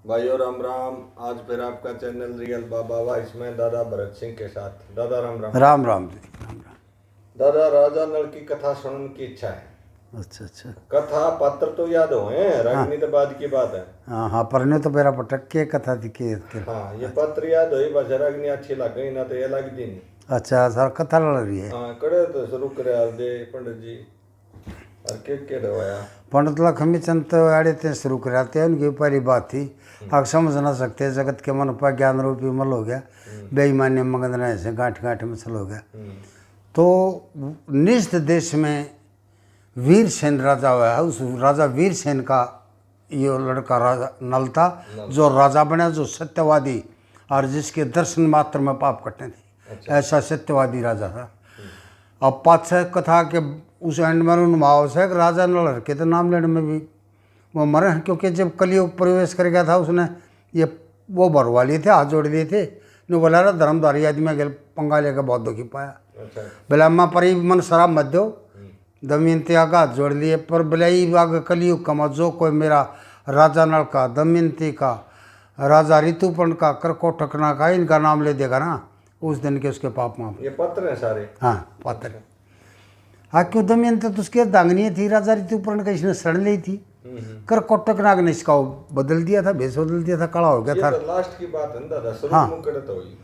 भाइयों राम राम। आज फिर आपका चैनल रियल बाबा वाइस में दादा भरत सिंह के साथ। दादा राम राम। राम राम जी, राम राम। दादा राजा नल की कथा सुनने की इच्छा है। अच्छा अच्छा। कथा पात्र तो याद हो हैं, रागनी तो बाद की बात है। हाँ हाँ, परने तो मेरा पटक के कथा थी के हाँ ये पात्र याद हो, बस रागनी अच्छी लग गई ना तो ये लगती नहीं। अच्छा सर, कथा लड़ रही है। हाँ कड़े तो शुरू करे हाल दे पंडित जी और के दवाया पंडित लक्ष्मी चंद तो आड़े थे शुरू कराते हैं, उनकी पहली बात थी आप समझ ना सकते जगत के मन पर ज्ञान रूपी मल हो गया, बेईमान्य मगन रहे से गांठ गांठ में चल हो गया। तो निष्ठ देश में वीरसेन राजा हुआ है, उस राजा वीरसेन का ये लड़का राजा नल था, जो राजा बना, जो सत्यवादी और जिसके दर्शन मात्र में पाप कटने थे। ऐसा सत्यवादी राजा था। अब पाछे कथा के उस एंड में अनुभाव से राजा नल के तो नाम लेने में भी वो मरे हैं, क्योंकि जब कलयुग प्रवेश कर गया था उसने ये वो भरवा लिए थे, हाथ जोड़ लिए थे। ने बोला रहा धर्मधारी आदमी के पंगा लेकर बहुत दुखी पाया। बोला अम्मा परी मन शराब मत दो, दमयंती आगा हाथ जोड़ लिए। पर बिलाई आगे कलयुग का जो कोई मेरा राजा नल का, दमयंती का, राजा ऋतुपर्ण का, करकोटकना का इनका नाम ले देगा ना, उस दिन के उसके पाप माफ। ये पत्र है सारे। हाँ पात्र। हाँ क्यों, दमयंती तो उसके दांगनी थी, राजा ऋतुपर्ण का इसने शरण ली थी। करकोटकनाग ने इसका बदल दिया था, भेष बदल दिया था, काला हो गया था। तो लास्ट की बात है दादा, शुरू हाँ। में करे तो हुई।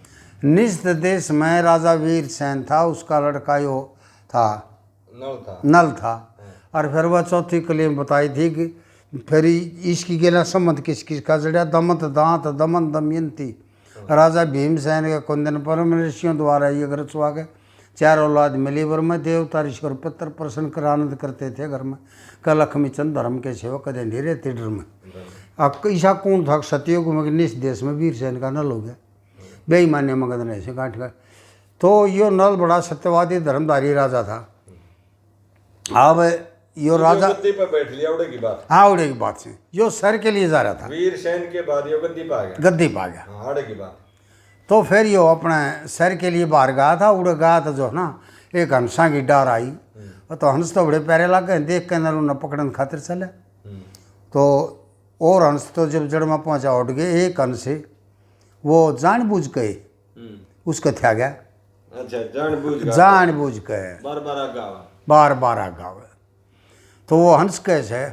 निष्ठ देश में राजा वीरसेन था, उसका लड़का यो था नल था। और फिर वह चौथी कली में बताई थी कि फिर इसकी गेला संबंध किस किस का जड़िया, दमत दांत दमन दमयंती राजा भीमसेन के कुंदन पर ऋषियों द्वारा ये घर चुआ के चार औलाद मिली वर में देवता ऋषि पितर प्रसन्न कर आनंद करते थे घर में। का लक्ष्मी चंद धर्म के सेवक कदे नहीं रहते डर में। अब ईशा कौन था सतयुग में, निष्ठ देश में वीरसेन का नल हो गया, बेईमान्य मगध ने से गांठ का। तो यो नल बड़ा सत्यवादी धर्मधारी राजा था। अब यो राजा गद्दी पर बैठ लिया, उड़े की बात। हाँ उड़े की बात से यो सर के लिए जा रहा था, वीरसेन के बाद यो गद्दी पर आ गया। गद्दी पा गया। हाँ आड़े की बात। तो फिर यो अपने सर के लिए बाहर गया था, उड़ गया था जो है ना, एक हंसा की डार आई। तो हंस तो बड़े प्यारे लग गए, देख के अंदर उन्हें पकड़ने खातिर चले। तो और हंस तो जब जड़ में पहुंचा उठ गए, एक हंस से वो जानबूझ के उसको थ्या गया। अच्छा जानबूझ के बार बार आगावे। तो वो हंस कैसे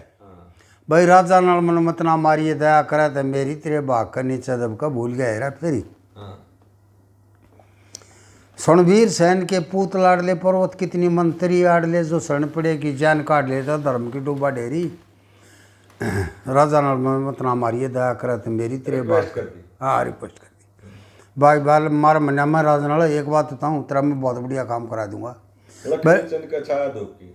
भाई राजा नाल मन मत ना मारिए, दया करे तो मेरी तेरे बाग का नीचे दब का भूल गया हेरा फेरी। सुणवीर सेन के पूत लाडले पर्वत कितनी मंत्री आडले, जो शरण पड़े की जान काट लेता धर्म की डूबा डेरी। राजा नाल मन मत ना मारिए, दया करे तो मेरी तेरे बाग कर दी। हाँ रिक्वेस्ट कर दी। भाई बाल मार मना मैं राजा नाल एक बात बताऊँ, तेरा मैं बहुत बढ़िया काम करा दूंगा। लक्ष्मी चंद का छाया धूप की।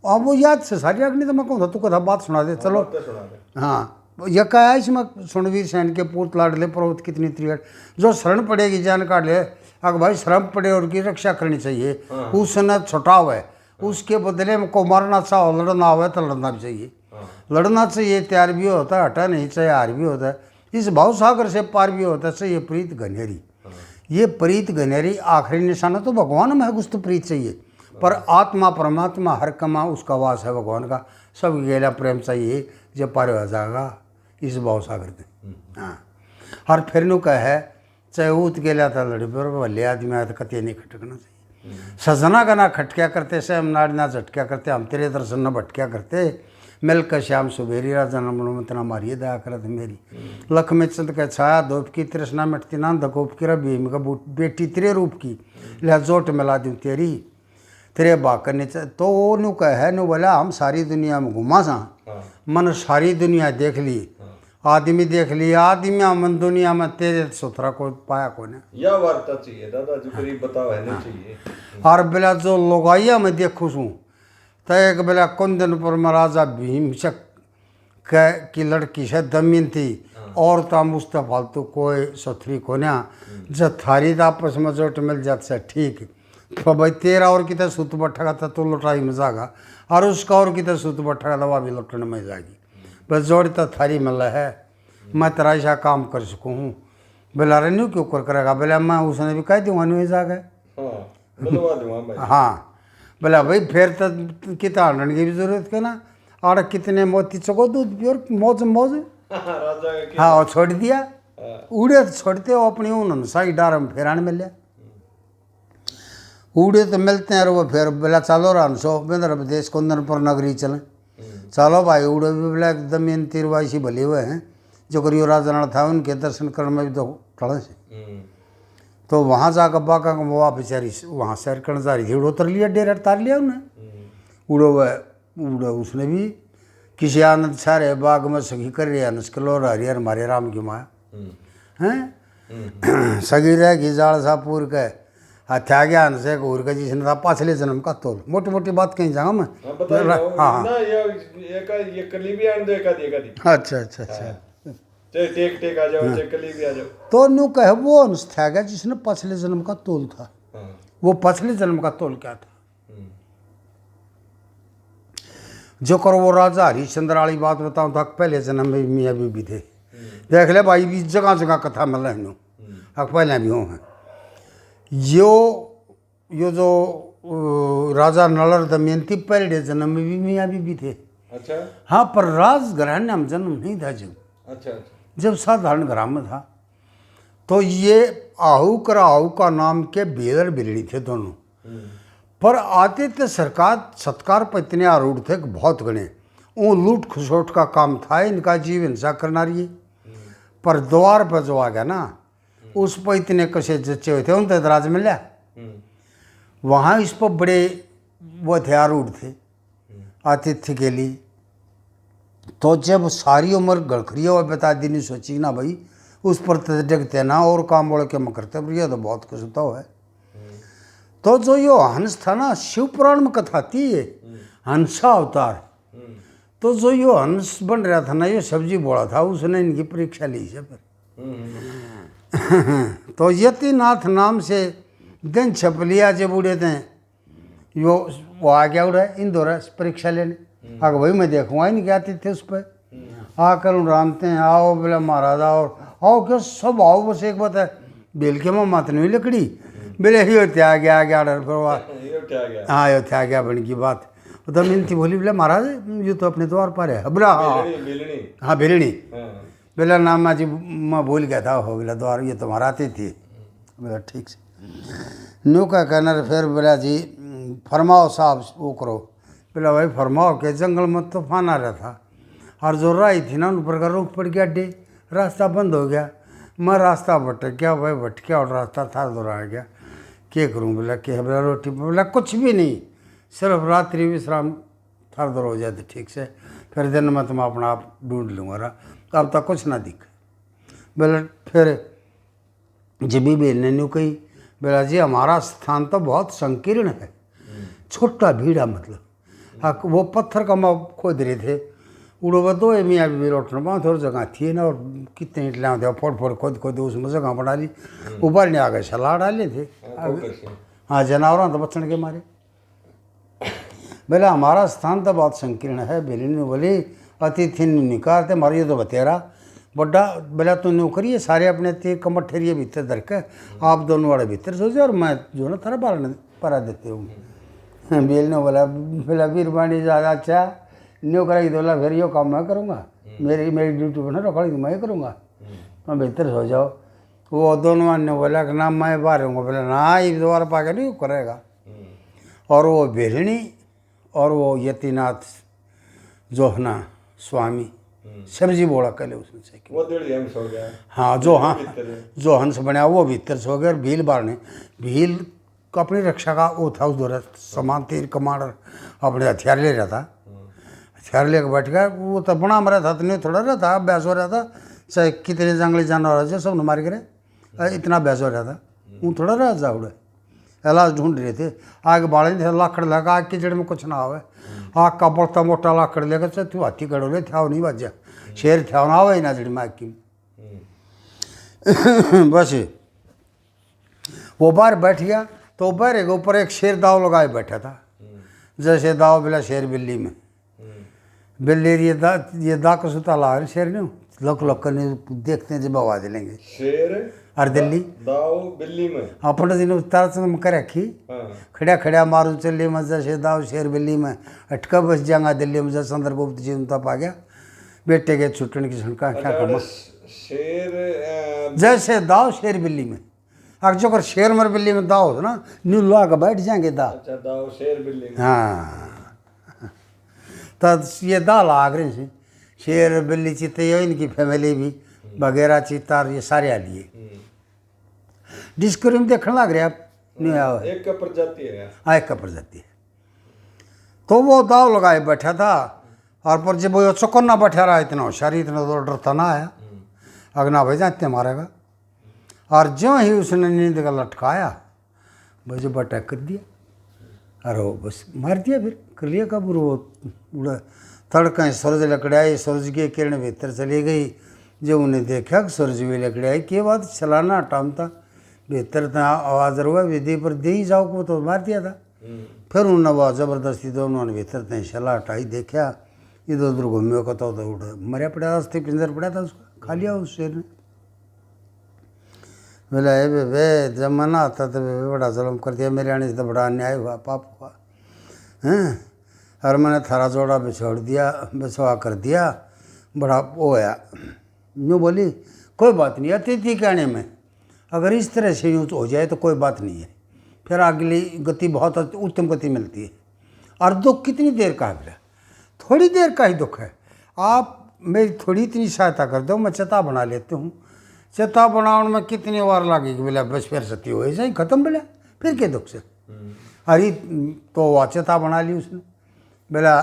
अब वो याद से सारी अग्नि तो मैं कहूँ था, तू कथा बात सुना दे चलो। तो सुना दे। हाँ यह कहा है इसमें, सुणवीर सेन के पूत लाडले पर्वत कितनी त्रिहट, जो शरण पड़ेगी जान काट ले। अगर भाई शरण पड़े और की रक्षा करनी चाहिए, उसने छुटाव है, उसके बदले में को मारना चाहो लड़ना हो तो लड़ना भी चाहिए। लड़ना चाहिए, तैयार भी होता है, हटा नहीं चाहिए, हार भी होता है, इस भाव सागर से पार भी होता है। चाहिए प्रीत घनेरी, ये प्रीत घनेरी आखिरी निशाना तो भगवान में है, कुछ तो प्रीत चाहिए। पर आत्मा परमात्मा हर कमा उसका वास है भगवान का, सब गेला प्रेम चाहिए, जब पार हो जाएगा इस भाव सागर में। हाँ और फिर नु कहे चाहे ऊत गेला था लड़ी पर भले आदमी आया तो कते नहीं खटकना चाहिए। सजना का ना खटक्या करते से हम नाड़ ना झटक्या करते, हम तेरे दर्शन न भटक्या करते, मिलकर श्याम सुबेरी राजा नमत ना मारिए, दया करत मेरी। लक्ष्मी चंद का छाया धूप की तृष्णा मिटती ना, धकोप की भीम का बेटी तेरे रूप की लिया जोट मिला दूँ तेरी तेरे बाग करने। तो वो नु कहे नु बोला हम सारी दुनिया में घुमा सा, मन सारी दुनिया देख ली, आदमी देख लिया, आदमी मन दुनिया में तेरे सुथरा को पाया को ने। यह वार्ता चाहिए दादा जो करीब बताओ है नहीं चाहिए। और बेला जो लोगाइया में देखूँ सूँ तो एक बेला कुंदन पर महाराजा भीमचक की लड़की से दमयंती और ताम उससे फालतू कोई सुथरी को ना, जब थारी आपस में जोट मिल जाते से ठीक। तो भाई तेरा और कितना सूत बट्ठा था तो लुटाई में जाएगा, और उसका और कितना सूत बट्ठा था वह भी लुटने में जाएगी। बस जोड़ी तो थारी मिल है, मैं तेरा ऐसा काम कर सकूँ हूँ। बोला अरे न्यू क्यों कर करेगा, बोला मैं उसने भी कह दूँगा नहीं जाएगा। हाँ बोला भाई फिर तो कितना हंडन की भी जरूरत है ना, और कितने मोती चको दूध भी और मौज मौज राजा का क्या? हाँ, वो छोड़ दिया। हाँ। उड़े तो छोड़ते हो अपनी उन्होंने साई डार में फेरान मिले। उड़े तो मिलते हैं और वो फिर बोला चलो रान सो बेंद्र प्रदेश कुंदनपुर नगरी चलें। चलो भाई, उड़े भी बोला दमयंती तिरवासी भले हुए हैं जो करियो राजा नाल था, उनके दर्शन करने में भी तो टड़े से। तो वहाँ जाकर बाका को वो बेचारी वहाँ सैर करने जा रही थी, उड़ो उतर लिया, डेरा तार लिया उन्हें। उड़ो उसने भी किसी आनंद सारे बाग में सगी कर रही है नस्कलोर हरियर मारे राम की माँ हैं सगी रह गई जाल सा पूर के हथ्या गया से घूर के जिसने था पाछले जन्म का तोल। मोटी मोटी बात कहीं जाऊँ मैं। हाँ ना, ये कली भी आन दो एक आधी। अच्छा अच्छा अच्छा। चाहे टेक आ जाओ, चाहे कली भी आ जाओ। तो न्यू कहे वो अंश था गया जिसने पिछले जन्म का तोल था। वो पिछले जन्म का तोल क्या था? जो करो वो राजा हरिश्चंद्र वाली बात बताऊं तो पहले जन्म में मियाँ बीबी थे। देख ले भाई, भी जगह जगह कथा मिल रही हूँ, पहले भी हूँ। यो जो राजा नल दमयंती पहले जन्म में भी मियाँ बीबी थे। अच्छा। हाँ, पर राजघराने में जन्म नहीं था अच्छा। जब साधारण घर में था। तो ये आहू का नाम के बेलर बिलड़ी थे दोनों। पर आतिथ्य सरकार सत्कार पर इतने आरूढ़ थे कि बहुत गणे। वो लूट खसोट का काम था इनका, जीव हिंसा करना रही। पर द्वार पर जो आ गया ना, उस पर इतने कसे जच्चे हुए थे, उन तो इतराज मिला। वहाँ इस पर बड़े वो थे, आरूढ़ थे आतिथ्य के लिए। तो जब सारी उम्र गड़खरिया हुआ बता दी, नहीं सोची ना भाई उस पर डगते ना और काम बोल के मकरते, पर यह तो बहुत कुछ होता है। तो जो यो हंस था ना, शिव पुराण में कथा थी ये हंसा अवतार। तो जो यो हंस बन रहा था ना, ये सब्जी बोला था, उसने इनकी परीक्षा ली से फिर तो यतिनाथ नाम से दिन छप लिया। जब उड़े थे यो वो आ गया उड़े इंदौर परीक्षा लेने। आगे भाई मैं देखूंगा नहीं क्या थे उस पर आकर रामते हैं, आओ बोला महाराज आओ क्यों सब आओ, बस एक बात है बेल के में मत नहीं लकड़ी बोले यो त्या गया हाँ यो त्या गया बन की बात। तो मिनती बोली बोले महाराज ये तो अपने द्वार पर है। बोला हाँ बेलनी। बोला नाम माँ जी मैं भूल गया था, हो बोला द्वार ये तुम्हारा आती थी। बोला ठीक से न्यू का कहना। फिर बोला जी फरमाओ साहब वो करो। बोला भाई फरमाओ के जंगल में तूफान आ रहा था और जो राई थी ना उन पर का रुख पड़ गया, डे रास्ता बंद हो गया। मैं रास्ता भटक गया भाई, भटकिया और रास्ता था दोहरा गया, क्या करूँ? बोला कि बोला रोटी, बोला कुछ भी नहीं, सिर्फ रात्रि विश्राम थर दर हो जाते ठीक से, फिर दिन में तुम अपना आप ढूंढ लूँगा। अब तक कुछ ना दिख। बोला फिर जब भी बेलने न्यू कही, बोला जी हमारा स्थान तो बहुत संकीर्ण है, छोटा भीड़ा मतलब। हाँ, वो पत्थर का माँ खोद रहे थे, उड़ो वो दो मियाँ भी लौटने पाओ थोड़ी जगह थी ना, और कितने ईट लाए थे फोड़ खोद उसमें जगह बना ली। ऊपर ने आगे सलाह डाले थे। हाँ, जानवरों तो बचने के मारे। बोला हमारा स्थान तो बहुत संकीर्ण है। बेली ने बोली अतिथि निकालते मारे ये तो बतेरा बड्डा। बोला तू न्यू करिए सारे अपने तीर कमर ठहरिए भीतर धर के, आप दोनों वाले भीतर सो जाए और मैं जो ना थारा परा देते हूँ। बेल ने बोला वीरवाणी ज़्यादा अच्छा न्यू कराई बोला फिर यो काम मैं करूँगा, मेरी ड्यूटी बना रखा मैं करूँगा, मैं भीतर सो जाओ। वो दोनों ने बोला कि ना मैं बाहर रहूँगा। बोला ना ये द्वार पा के नहीं करेगा। और वो बेलनी और वो यतिनाथ जो है ना स्वामी सब्जी बोला कले उसने से वो हंस हो गया। हाँ, जो हंस बनाया वो भीतर से हो गया। भील बारने भील को अपनी रक्षा का वो था उस दौरान समान तीर कमांडर अपने हथियार ले रहा था। हथियार लेकर बैठ गया, वो तो बना मरा था, तो नहीं थोड़ा रहा था, अभ्यास हो रहा था, चाहे कितने जंगली जानवर है सब न मार गिरे, इतना अभ्यास हो रहा था। वो थोड़ा रहा जा उड़े इलाज ढूंढ रहे थे। आग बाड़े थे लाकड़ लगा, आग की जड़ में कुछ ना आवे, आग का बढ़ता मोटा लाकड़ लेकर चल तू हाथी कड़ो ले थे नहीं बच जा, शेर थे ना आवे ना जड़ी में आग की। बस वो बाहर बैठ गया, तो बाहर के ऊपर एक शेर दाव लगाए बैठा था, जैसे दाव बिला शेर बिल्ली में। बिल्ली ये दा को सुता ला रहे शेर ने लोक करने देखते हैं जब आवाज लेंगे शेर और दिल्ली दाव बिल्ली में अपने दिन उतार से कर रखी खड़ा खड़ा मारू चली मजा से दाव शेर बिल्ली में अटका बस जाऊंगा दिल्ली में जब चंद्रगुप्त जी उनता पा गया बेटे के छुट्टन की छनका क्या अच्छा, कमा शेर जैसे दाव शेर बिल्ली में अगर जो कर शेर मर बिल्ली में दाव हो ना न्यू ला के बैठ जाएंगे दा अच्छा दाव शेर बिल्ली में। हाँ तो ये दा लाग रहे हैं शेर बिल्ली चीते ये इनकी फैमिली भी वगैरह चीता ये सारे आ लिए डिस्कवरी में देखने लग रहे आप नहीं आया एक का प्रजाति है। हाँ एक का प्रजाति है तो वो दाव लगाए बैठा था और पर जब वो चौकन्ना बैठा रहा इतना होशियार इतना तो डरता ना आया अगना भाई जाते मारेगा और जो ही उसने नींद का लटकाया मुझे अटैक कर दिया और वो बस मार दिया फिर कर लिया कब्र वो उड़ा तड़का सूरज लकड़े आई सूरज की किरण भीतर चली गई जो उन्हें देखा कि सूरज भी लकड़े आई के बाद चलाना टाइम था भीतर था आवाज़ हुआ विधि पर दे ही जाओ को तो मार दिया था फिर उन्होंने वो ज़बरदस्ती तो उन्होंने भीतर थे शला हटाई देखा इधर उधर घूमे को तो उठा मरिया पड़ा था अस्थि पिंजर पड़ा था उसका खा लिया उस शेर ने बोला ए बे जमाना आता तो बड़ा जुल्म कर दिया मेरे आने से तो बड़ा अन्याय हुआ पाप हुआ हैं और मैंने थारा जोड़ा बिछोड़ दिया बिछवा कर दिया बड़ा वो है यूँ बोली कोई बात नहीं अतिथि कहने में अगर इस तरह से यूँ हो जाए तो कोई बात नहीं है फिर अगली गति बहुत उत्तम गति मिलती है और दुख कितनी देर का है फिर थोड़ी देर का ही दुख है आप मेरी थोड़ी इतनी सहायता कर दो मैं चता बना लेती हूँ चता बनाने में कितनी बार लगेगी बोला बस फिर सती हो ऐसा ही खत्म बोला फिर के दुख से अरे तो वह चता बना ली उसने बोला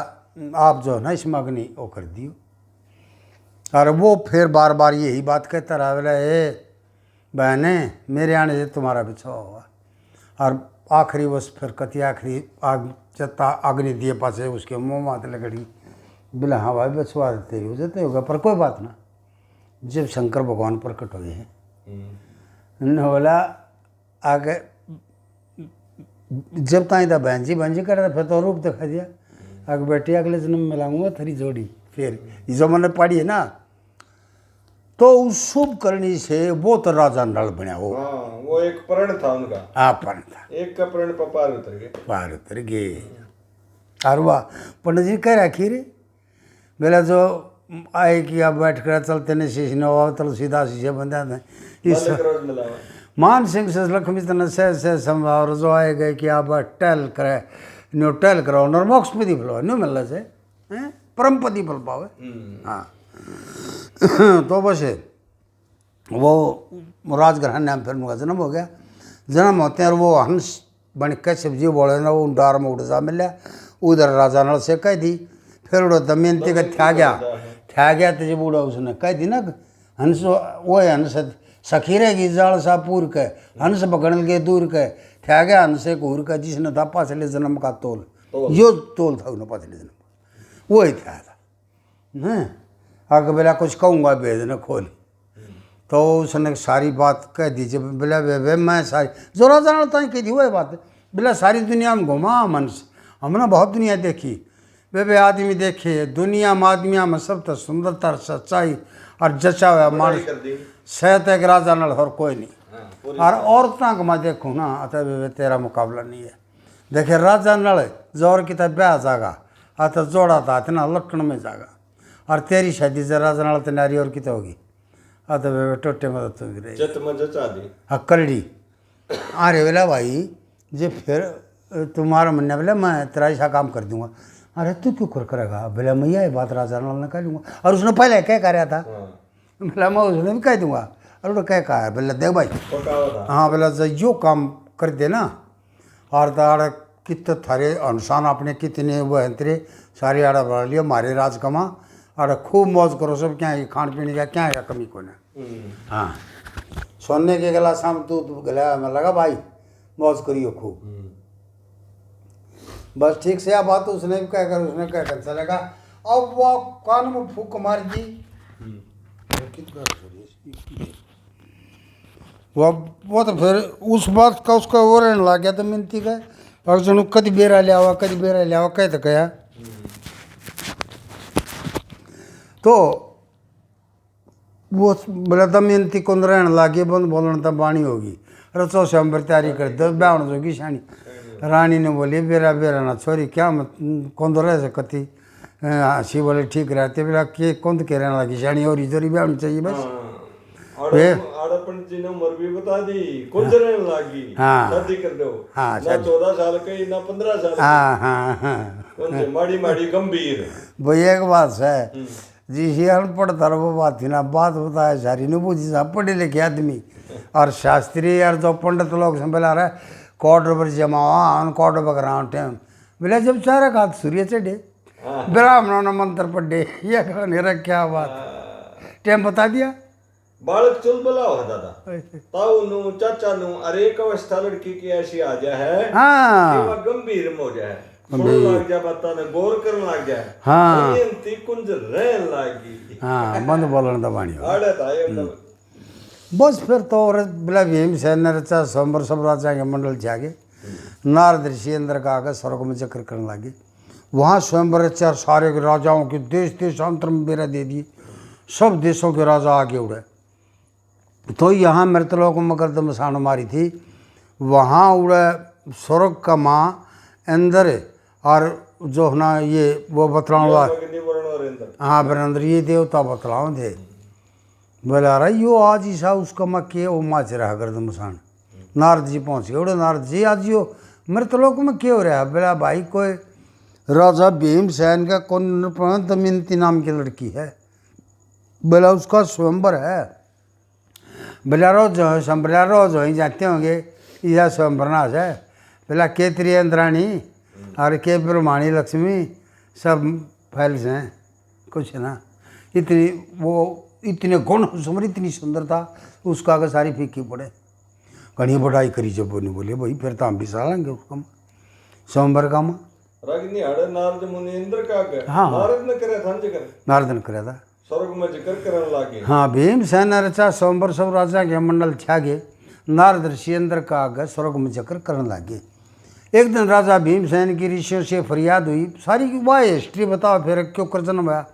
आप जो है ना इसमें अग्नि वो कर दियो और वो फिर बार बार यही बात कहता रहा बोला ए बहने मेरे आने से तुम्हारा बिछावा हुआ और आखिरी बस फिर कति आखिरी आग चता अग्नि दिए पासे उसके मुँह मात लगड़ी बोला हाँ भाई बछवा देते हो जाते होगा पर कोई बात ना जब शंकर भगवान प्रकट हुए हैं उन्होंने बोला आगे जब ताई था बहन जी कर रहा फिर तो रूप दिखा दिया आगे बेटे अगले जन्म में लाऊंगा थरी जोड़ी फिर जो मैंने पढ़ी है ना तो उस शुभ करनी से वो तो राजा नल बना हो हाँ वो एक प्रण था उनका। हाँ प्रण था एक का प्रण पर पार उतर गए और वाह पंडित जी कह रखी रे बोला जो आए कि आप बैठ कर चलते नहीं शीश न हो तुलसीदास शीशे बंदा था इस मान सिंह से लक्ष्मी तन से संभाव जो आए गए कि आप टहल करे न्यू टहल करो और मोक्ष पति फल न्यू मिलने से परम पति फल पावे हाँ तो बस वो राजग्रहण नाम फिर उनका जन्म हो गया जन्म होते हैं और वो हंस बन के शिवजी बोले ना वो डार में उड़ जा मिला उधर राजा नल से कह दी फिर उड़ो दमयंती का थ्या गया तो जब उड़ा उसने कह दी ना हंस वो है हंस सखी रहेगी जाल सा पूर के हंस पकड़ के दूर के थ्या गया हंस एक उर का जिसने था पाछले जन्म का तोल यो तोल था उन्हें पाछले जन्म वो ही थ्या था आगे बोला कुछ कहूँगा भेजना खोल तो उसने सारी बात कह दी जब बोला वे मैं सारी जो राजा ने कह दी वही बात बोला सारी दुनिया में घुमा मन से हमने बहुत दुनिया देखी वे आदमी देखे दुनिया में आदमिया में सब तो सुंदरता सच्चाई और जचा हुआ मानस सहत एक राजा नल और कोई नहीं और औरतों को मैं देखूँ ना अतः वे तेरा मुकाबला नहीं है देखे राजा नल जोर की तब ब्याह जागा अतः जोड़ा था इतना लटकन में जागा और तेरी शादी से राजा नल तो नारी और कित होगी अतः वे टोटे में तो हाँ करड़ी अरे बोला भाई जे फिर तुम्हारा मनने बोला मैं तेरा ऐसा काम कर दूंगा अरे तू क्यों कर करेगा बोला मैं यही बात राजा नल ने कह लूँगा और उसने पहले क्या कह रहा था बोला मैं उसने भी कह दूंगा और वो क्या कहा है बोला देख भाई हाँ बोला जो काम कर देना और तार कित थारे अनुसार अपने कितने वो हैं तेरे सारे आड़ा बढ़ा लियो मारे राज कमा और खूब मौज करो सब क्या है खान पीने का क्या है कमी को ना हाँ सोने के गिलास हम दूध गला में लगा भाई मौज करियो खूब बस ठीक से आप बात उसने भी कह कर उसने कह कर चलेगा अब वो कान में फूक मार दी वो तो फिर उस बात का उसका वो रहने लग गया तो मिनती का और सुनो कभी बेरा लिया कह तो गया तो वो बोला दमयंती को रहने लगे बंद बोलना तो बाणी होगी रचो से हम तैयारी कर दो ब्याहण जोगी शानी रानी ने बोली बेरा बेरा ना छोरी क्या मत कौन रहे से कति हंसी बोले ठीक रहते बोला के कौन तो कह रहे लगी शानी और इधर ही भी चाहिए बस। और आड़पन जी ने उम्र भी बता दी कुंजरने लागी। हाँ। शादी कर दो। हाँ, ना 14 साल की ना 15 साल की। हाँ हाँ हाँ कौन से माड़ी माड़ी गंभीर। भैया एक बात है जी ये अनपढ़ था वो बात थी ना बात बताया सारी ने पूछी साहब पढ़े लिखे आदमी और शास्त्री यार जो पंडित लोग संभला रहा कोट पर जमावा अन कोट बकराव टाइम बोले जब चारा का सूर्य चढ़े ब्राह्मणों ने मंत्र पढ़े ये कहानी क्या बात टाइम बता दिया। बालक चुलबुला होता था ताऊ नु चाचा नु अरे एक अवस्था लड़की की ऐसी आ जा है हाँ कि वह गंभीर हो जाए सुन लग जा बता ने गौर करने लग जाए। हाँ ती कुंज रहन लागी। हाँ बंद बोलने दबानी आड़े था ये बस फिर तो और बोला भीमसेन ने रचा स्वयंवर सब राजा के मंडल जागे नारद ऋषि अंदर का आगे स्वर्ग में चक्र करने लगे वहाँ स्वयंवर रचा सारे के राजाओं के देश देशांतर में बेरा दे दिए सब देशों के राजा आगे उड़े। तो यहाँ मृतलोक में मकरदम साण मारी थी वहाँ उड़े स्वर्ग का माँ अंदर और जो है ना ये वो बतलाने हाँ वीरेंद्र ये देवता बतलाओ थे बोले आ रहा यो आज ईसा उसका माँ के वो माँ से रहा गर्दम साण नारद जी पहुँच गए उड़े नारद जी आज यो मृतलोक में क्यों हो रहा बोला भाई कोई राजा भीमसेन का कौन दमयंती नाम की लड़की है बोला उसका स्वयंवर है बोला रोज वहीं जाते होंगे यह स्वयंवर नाश है बोला के त्रियंद्राणी और के ब्रह्माणी लक्ष्मी सब फैल्स हैं कुछ ना इतनी वो इतने गुण सुमर इतनी सुंदरता उसका अगर सारी फीकी पड़े घनी बढ़ाई करी जब वो नहीं बोले भाई फिर तो हम भी सालेंगे उसका स्वयंवर का माँ रागिनी हड़े नारद मुनि इंद्र का गए। हाँ नारद ने करे था जिक्र नारद ने कराया था स्वर्ग में जिक्र करने लागे। हाँ भीमसेन रचा स्वयंवर सब राजा के मंडल छागे नारद ऋषि अंदर का आगे स्वर्ग में चक्र करने लगे। एक दिन राजा भीमसेन की ऋषियों से फरियाद हुई सारी वाह हिस्ट्री बताओ फिर क्यों कर जन्म आया।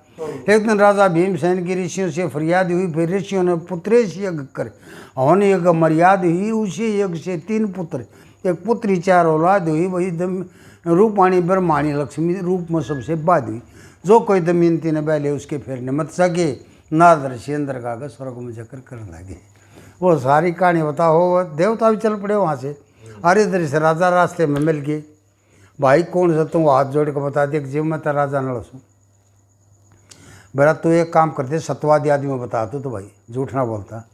एक दिन राजा भीमसेन की ऋषियों से फरियाद हुई फिर ऋषियों ने पुत्रेश यज्ञ कर हवन यज्ञ मर्याद हुई उसी यज्ञ से 3 पुत्र एक पुत्री 4 औलाद हुई वही रूपाणी ब्रह्माणी लक्ष्मी रूप में सबसे बाद हुई जो कोई दमयंती ने पहले उसके फिर मत सके नारद ऋषि अंदर का आगे स्वर्ग में चक्कर करने लगे। वो सारी कहानी बताओ देवता भी चल पड़े वहाँ से अरे इधर से राजा रास्ते में मिल गए भाई कौन सा तुम हाथ जोड़ के बता दे जीव मैं तो राजा न लसूँ बोला तू एक काम करते सतवादी आदमी बता तो भाई झूठ ना बोलता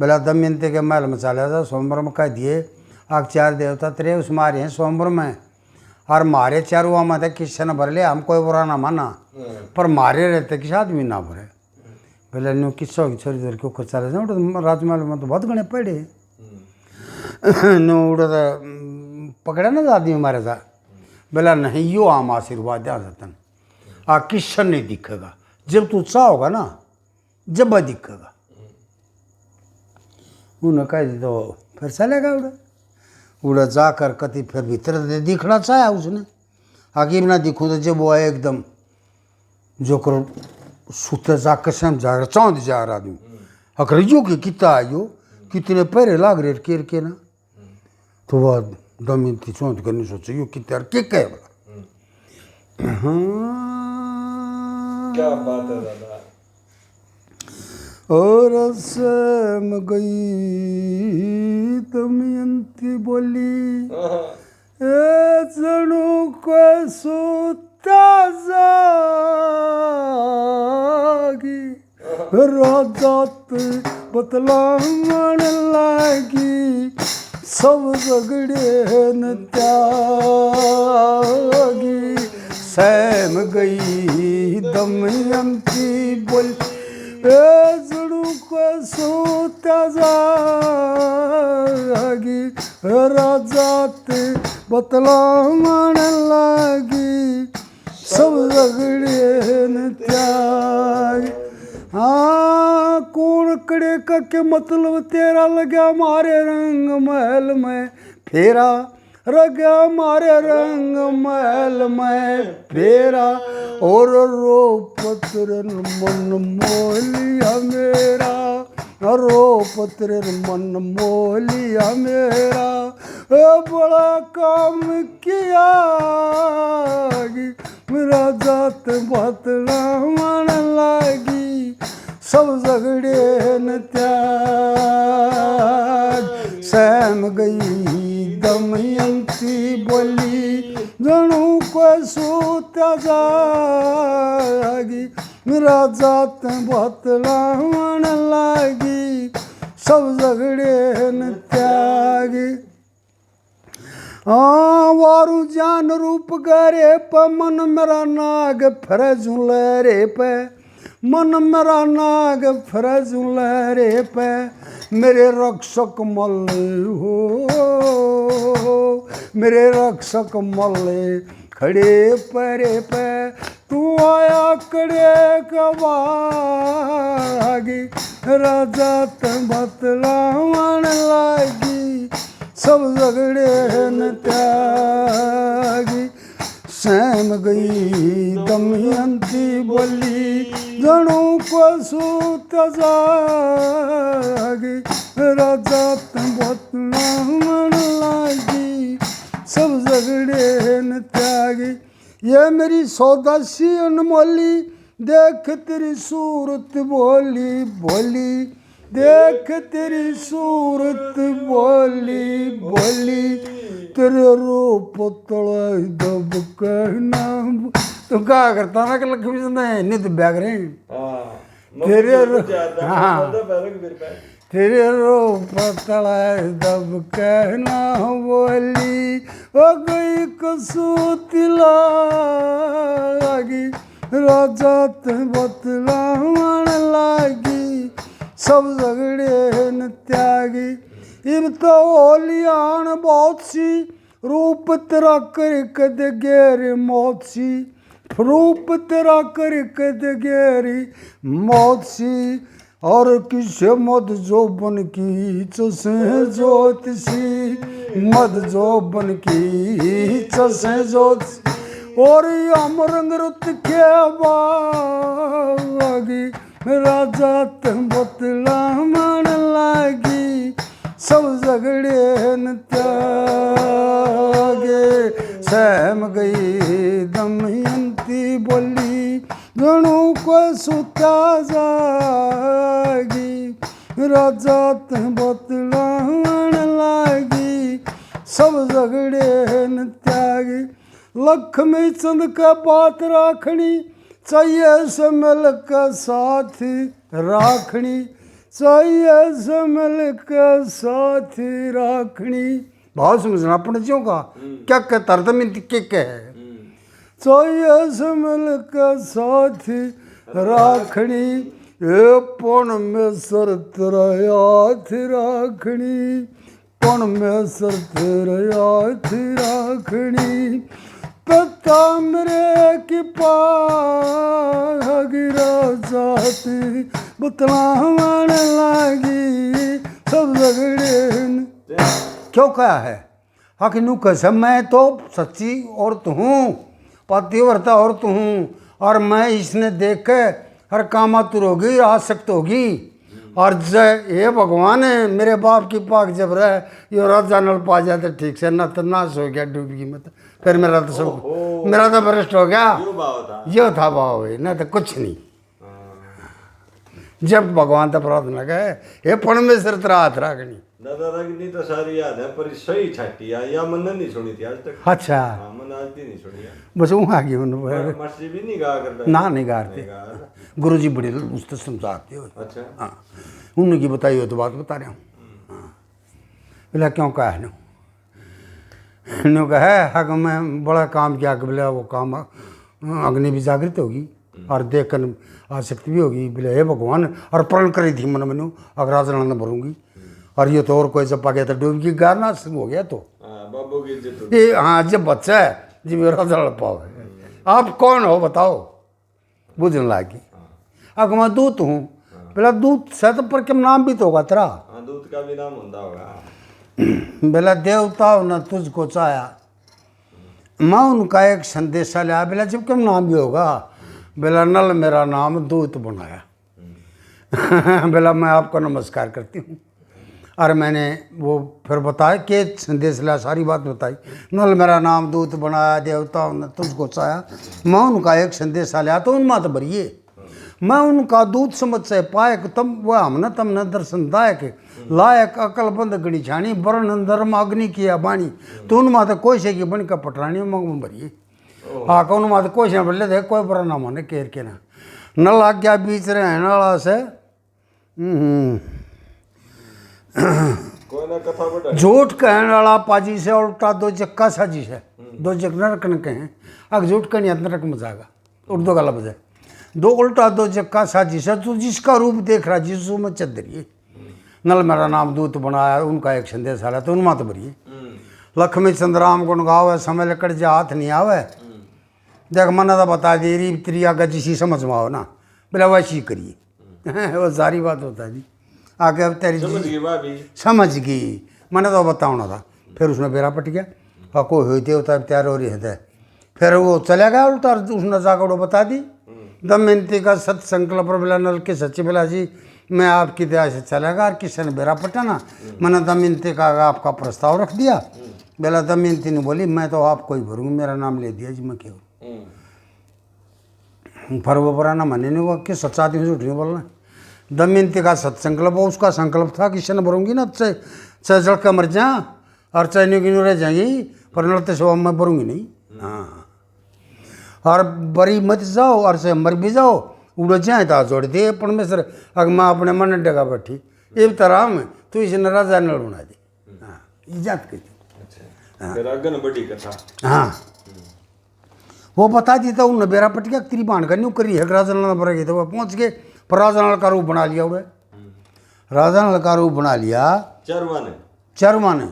बोला दमयंती के महल में चला था स्वयंवर में कह दिए आग 4 देवता तेरे उस मारे हैं स्वयंवर में और मारे 4 हुआ मत किससे न भर ले हम कोई बुरा ना माना पर मारे रहते किस आदमी ना भरे बोले न्यू किस्सा होगी छोरी देर क्यों चले जाए राजमहल में तो बहुत घने पड़े नो उड़ा पकड़ा ना आदमी मारे था बोला नहीं यो आम आशीर्वाद दिया जतन आ किस्सा नहीं दिखेगा जब तू उत्साह होगा ना जब वह दिखेगा उन्हें कह दी तो फिर चलेगा उड़ा जाकर कति फिर भीतर दिखना चाहा उसने आगे ना दिखूँ तो जब वो है एकदम जो कर सुते जाकर से जा रहा चाँद जा रहा आदमी अगर यो कि कितना आयो कितने पैरे लाग रहे केर के ना तो वह दमयंती चौंध करने सोचे यो कितने के कहे बोला क्या बात है दादा। और सम गई दमयंती बोली ए जणू को सोता जागी राजात बतलावन लागी सब झगड़े न त्यागी सैम गई दमयंती बोली जड़ू को सोता जागी राजात बतलावन लागी सब झगड़े न त्यागी। हाँ कौन कड़े का के मतलब तेरा लगा मारे रंग महल में फेरा रगा मारे रंग महल में फेरा और रो पत्र मन मोलिया मेरा रो पत्र मन मोलिया मेरा बड़ा काम किया मेरा जात बतला मन लागी सब झगड़े न त्याग सहम गई दमयंती बोली जणू को सूत्या जागी मेरा जात बतला मन लागी सब झगड़े न त्यागी वारू जान रूप गरे प मन मेरा नाग फरजूल रे पे मन मेरा नाग फरजूल रे पे मेरे रक्षक मल्ले हो मेरे रक्षक मल्ले खड़े परे पे तू आया कड़े कबागी राजा बतला मन लागी सब झगड़े न त्यागी सहम गई दमयंती बोली जणू को सूत जागी राजा बतला मन लागी सब झगड़े न त्यागी ये मेरी सौदासी अनमोली देख तेरी सूरत बोली बोली देख तेरी सूरत बोली बोली तेरे रूप तले दब कहना तो क्या करता ना कि लक्ष्मी चंद नहीं तो बैग रहे तेरे हाँ तेरे रूप तले दब कहना बोली हो गई कसूती लागी राजा बतला मन लागी सब झगड़े न त्यागी इब तो ओलियान बहुत सी रूप तेरा कर कद गेरी मौत सी रूप तेरा कर कद गेरी मौत सी और किसे मद जोबन की चसे जोत सी मद जोबन की चसे जोत और अमरंग रुत के बागी मेरा जात बतला मन लागी सब झगड़े न त्यागे सहम गई दमयंती बोली जणू को सुता जागी मेरा जात बतला मन लागी सब झगड़े न त्यागी लक्ष्मी चंद का बात राखनी चाहिए समल का साथ राखनी चाहिए समल का साथ राखनी भाव समझना अपने ज्यों का क्या कहता में के है चाहिए समल का साथ राखनी ए पौन में शरत रयाथ राखनी पौन में शरत रयाथ राखनी पता मेरे की पागिरा जाती बतला मन लागी सब झगड़े क्यों कहा है आखिर नू कसम मैं तो सच्ची औरत हूँ पतिव्रता औरत हूँ और मैं इसने देख के हर कामातुर होगी आसक्त होगी और जय ये भगवान है मेरे बाप की पाक जब रहे ये राजा नल पा जाते ठीक से ना तो नाश हो गया डूबी मत फिर मेरा तो सब मेरा तो भ्रष्ट हो गया यो था भाव है ना तो कुछ नहीं जब भगवान तो प्रार्थना गए ये पण में सिर तेरा हाथ राखनी दादा रगनी तो सारी याद है पर सही छाटी या मन नहीं सुनी थी आज तक अच्छा मन आज भी नहीं सुनी बस वो आ गई मस्ती भी नहीं गा करता ना नहीं गाते गुरु जी बड़े उससे समझाते हो अच्छा हाँ उनकी बताई हो तो बात बता रहा हूँ हाँ बोला क्यों कहा है नो कहा हक मैं बड़ा काम किया कि बोला वो काम अग्नि भी जागृत होगी और देखकर आसक्ति भी होगी बोले हे भगवान और प्रण करी थी मन मैनू अगर राजनांद भरूंगी और ये तो और कोई जब पा गया था डूबकी गाना शुरू हो गया तो बाबू की ये हाँ जब बच्चा है जी मेरा राजा पाओ आप कौन हो बताओ बुझने लगी अगर मैं दूत हूँ बोला दूत से तो पर क्या नाम भी तो होगा तेरा दूत का भी नाम होता होगा बोला देवताओं ने तुझको चाहा मैं उनका एक संदेशा लिया बोला जब क्यों नाम भी होगा बोला नल मेरा नाम दूत बनाया बोला मैं आपको नमस्कार करती हूँ और मैंने वो फिर बताया कि संदेश ला, सारी बात बताई। नल मेरा नाम दूत बनाया, देवताओं ने तुझको चाया। मैं उनका एक संदेश लिया तो उन मात भरिए, मैं उनका दूत समझ से पायक तम वह हमने तमने दर्शन दायक लायक अकल बंद गणी छाणी वर्ण धर्म अग्नि किया बाणी। तो उन माते कोई से की बन का पटरानी मंग भरिए। हाँ कौन माते कोई से बोले थे कोई बड़ा ना माने केर के ना न लाग गया बीच रहने वाला से कोई ना कथा बड़ा झूठ कहने वाला पाजी से उल्टा दो चक्का साजी से दो जग नरक न कहें अगर झूठ कहनी नरक में जाएगा उर्दू का लफ्ज है। दो उल्टा दो चक्का साजी से तू जिसका रूप देख रहा जिसू में चदरिए। नल मेरा नाम दूत बनाया उनका एक संदेश आ रहा तो उनमात भरिए। लक्ष्मी चंद्राम गुण गावे समय लकड़ जा हाथ नहीं आवे। देख मना तो बता दी री त्रिया का जिसी समझ में आओ ना बोला वैसी करिए वो सारी बात होता जी। आगे अब तेरी समझ गई मैंने तो बताना था। फिर उसने बेरा पट गया और कोई होते होता तैयार हो रही है। फिर वो चला गया उल्टा उसने जाकर वो बता दी दमयंती का सत संकल्प बिला नल के सच्चे बिला जी मैं आपकी दया से चला गया। और किसी ने बेरा पटा ना मैंने दमयंती का आपका प्रस्ताव रख दिया। बेला दमयंती ने बोली मैं तो आपको ही भरूंगी मेरा नाम ले दिया जी मैं क्यों। पर वो बुरा ना माने नहीं हुआ कि सच्चा आदमी झूठ नहीं बोलना। दमयंती का सत्संकल्प हो उसका संकल्प था कि शन भरूंगी ना चाहे जल कर मर जा और चाहे न्यू की न्यू रह जाएंगी पर नलते से मैं भरूंगी नहीं। हाँ और बरी मत जाओ और से मर भी जाओ उड़ो जाए तो जोड़ दे परमेश्वर अगर मैं अपने मन डगा बैठी ये तरह में तो इसे राजा नल बना दे। हाँ इज्जत की हाँ वो बता दी था उन बेरा पट गया तेरी बाण का न्यू करी है राजा नल पर गए तो वह पहुँच गए पर राजा नल का रूप बना लिया उड़े। राजा नल का रूप बना लिया चरवा ने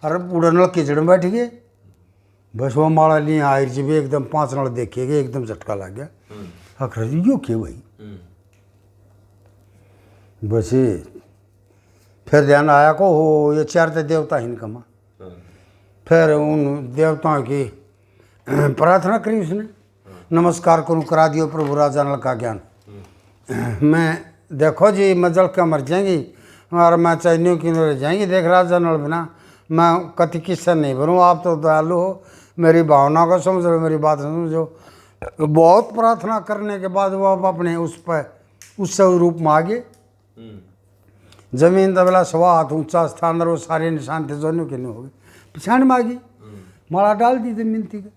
और उड़े नल की जड़ में बैठ गए। बस वो माला लिए आयर जी भी एकदम 5 नल देखे गए एकदम झटका लग गया। अखर जी यो क्यों भाई बस फिर ध्यान आया को हो ये 4 देवता इनका माँ। फिर उन देवताओं की प्रार्थना करी उसने नमस्कार करूँ करा दियो प्रभु राजा नल का ज्ञान। मैं देखो जी मैं जल के मर जाएंगी और मैं चैनियों की रह जाएंगी देख राजा नल बिना मैं कति किस्सा नहीं बनूँ। आप तो दयालु हो मेरी भावना को समझो मेरी बात समझो। बहुत प्रार्थना करने के बाद वो अब अपने उस पर उस रूप में आ गए। जमीन तबला 1.25 हाथ ऊंचा स्थान और वो सारे निशान थे दोनों के नहीं हो गए पिछाड़ में आ गई माला डाल दी दमयंती का।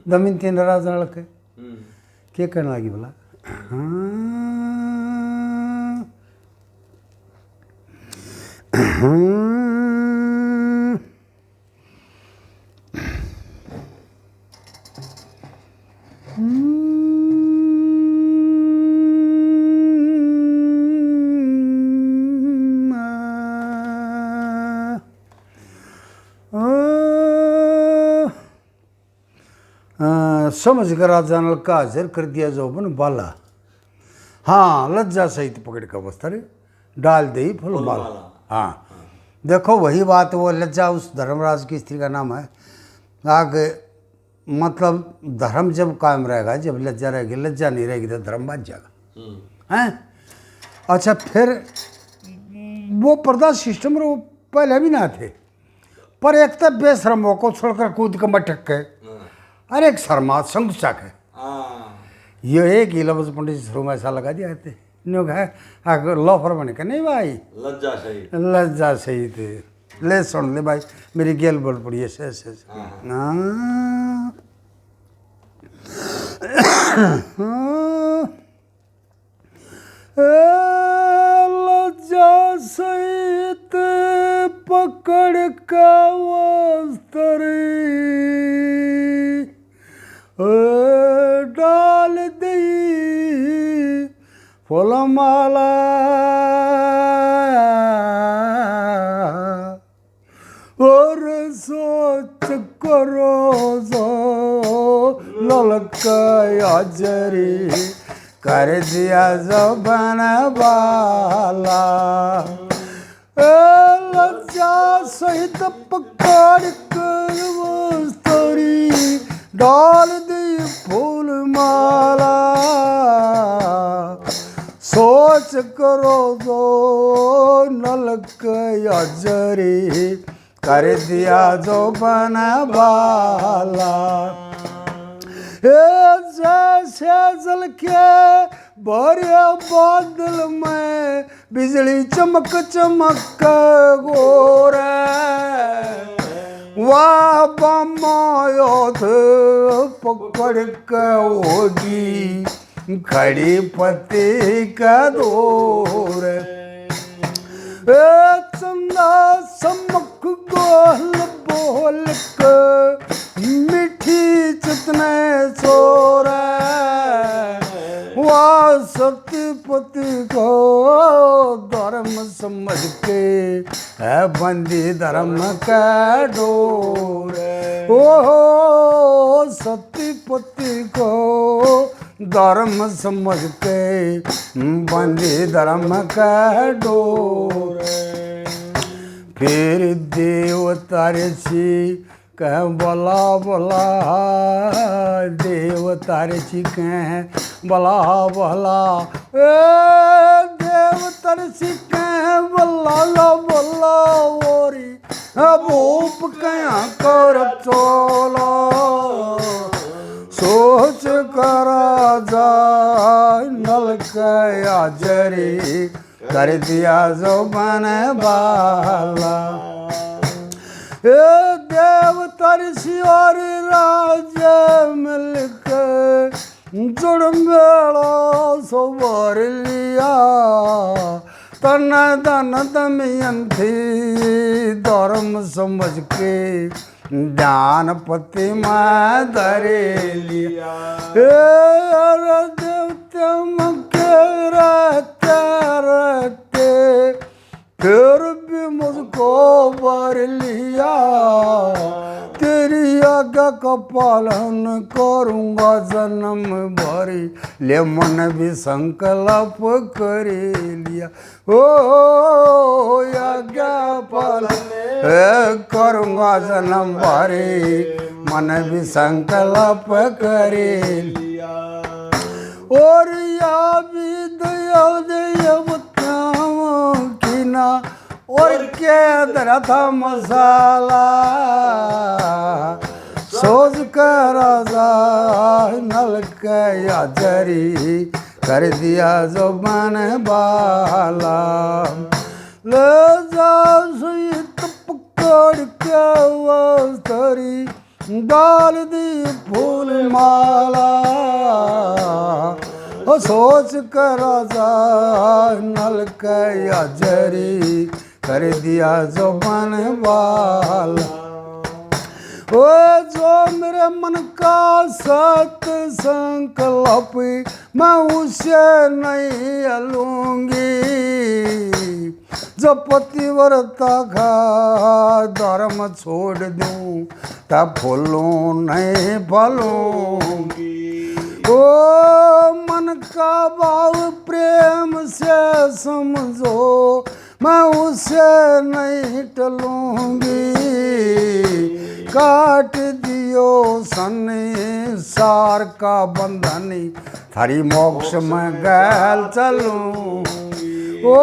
दमयंती ने राजा नल के क्या कहने लगी बोला समझ कर राजा नल का हाजिर कर दिया जो बन बाला। हाँ लज्जा सहित पकड़ का वस्त्र डाल दे फूल माला। हाँ देखो वही बात वो लज्जा उस धर्मराज की स्त्री का नाम है। आगे मतलब धर्म जब कायम रहेगा जब लज्जा रहेगी लज्जा नहीं रहेगी तो धर्म बच जाएगा हैं। अच्छा फिर वो पर्दा सिस्टम वो पहले भी ना थे पर एक तो बेशरमों को छोड़कर कूद कर मटक के अरे एक शर्मा संकुचक है ये एक ही लफ्ज पंडित जी शुरू में ऐसा लगा दिया थे न्योग है लॉफर बने के नहीं भाई लज्जा सही थे ले सुन ले भाई मेरी गेल बोल पड़ी ऐसे ऐसे लज्जा सहित पकड़ का वस्त्र डाल दी फूल माला और सोच करो जो ललका जरी कर दिया जबन वाला लज्जा सहित पकड़ कर वस्तरी डाल दी फूल माला सो सोच करो जो नलक अजरी कर दिया जो बन बाला। जैसे जल के भरे बादल में बिजली चमक चमक गोरे वाह बमायो पकड़ के होगी खड़ी पत्ती का दूर। चंदा समक गोल बोल के मीठी चितने चोर वाह सतीपति को धर्म समझ के है बंदी धर्म का डोर। ओ सतीपति को धर्म समझ के बंदी धर्म का डोर। फिर देवता ऋषि कह बोला बोला देवता ऋषि कह बोला बोला देवता ऋषि कह बोला बोला ओरी भूप कया कर चोला। सोच कर जा नल कया जरी कर दिया जो बन बाला। देवता ऋषि और राजा मिलकर जुड़ मेला सोवर लिया। तन धन दमयंती धर्म समझ के ध्यान पति में धरे लिया। देवता के रहते रहते फिर भी मुझको वर लिया। तेरी आज्ञा का पालन करूँगा जन्म भरी ले मन भी संकल्प कर लिया। ओ आज्ञा पालन करूँगा जन्म भरी मन भी संकल्प कर लिया। और या भी दया देवताओं की ना और के दरा था मसाला। सोच कर राजा नल कया जरी कर दिया जो बन बाला। ले जा सुई पकड़ के वस्तरी डाल दी फूल माला। ओ सोच कर राजा नल कया जरी कर दिया जो बन बाला। ओ जो मेरे मन का सत संकल्प मैं उसे नहीं अलूंगी। जब पतिव्रता का धर्म छोड़ दूं तब फूलूं नहीं फलूंगी। ओ मन का भाव प्रेम से समझो मैं उसे नहीं टलूंगी। काट दियो संसार का बंधनी थारी मोक्ष में गैल चलूंगी। ओ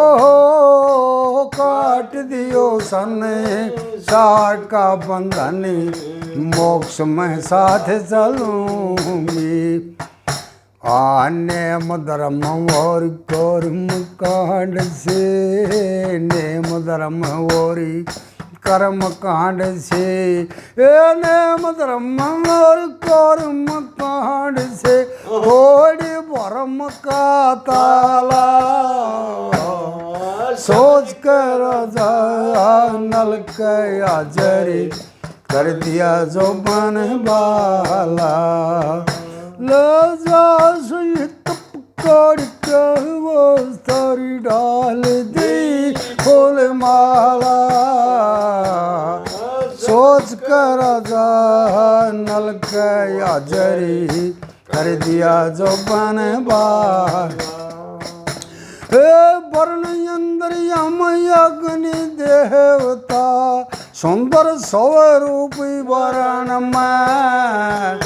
काट दियो संसार का बंधनी मोक्ष में साथ चलूंगी। नेम धर्म और कर्म कांड से नेम धर्म और कर्म कांड से नेम धर्म और कर्म कांड से थोड़ी भरम का ताला। सोच कर राजा नल कया जरी कर दिया जो बन बाला। ले जा सुई पकड़ के वो सारी डाल दी फूल माला। सोच कर राजा नल कया जरी कर दिया जो बन बाला। वर्ण इंद्रियम अग्नि देवता सुंदर स्वरूपी वरण में,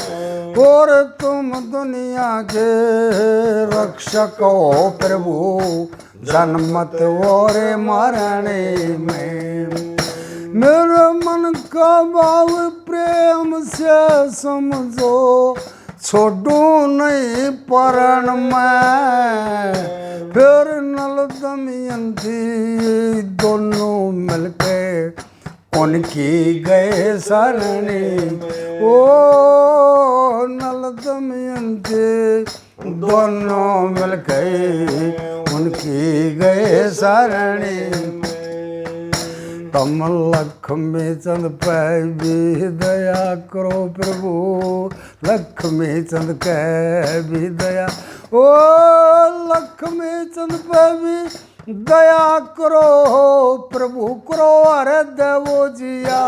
और तुम दुनिया के रक्षक हो प्रभु, जन्मत और मरने में। मेरे मन का भाव प्रेम से समझो, छोड़ो नहीं परण में। फिर नल दमयंती दोनों मिलके उनकी गए सरणी। ओ नल दमयंती दोनों मिलके उनकी गए सरणी। तम लक्ष्मी चंद पे भी दया करो प्रभु, लक्ष्मी चंद के भी दया, ओ लक्ष्मी चंद पे भी दया करो प्रभु, करो अरे देवो जिया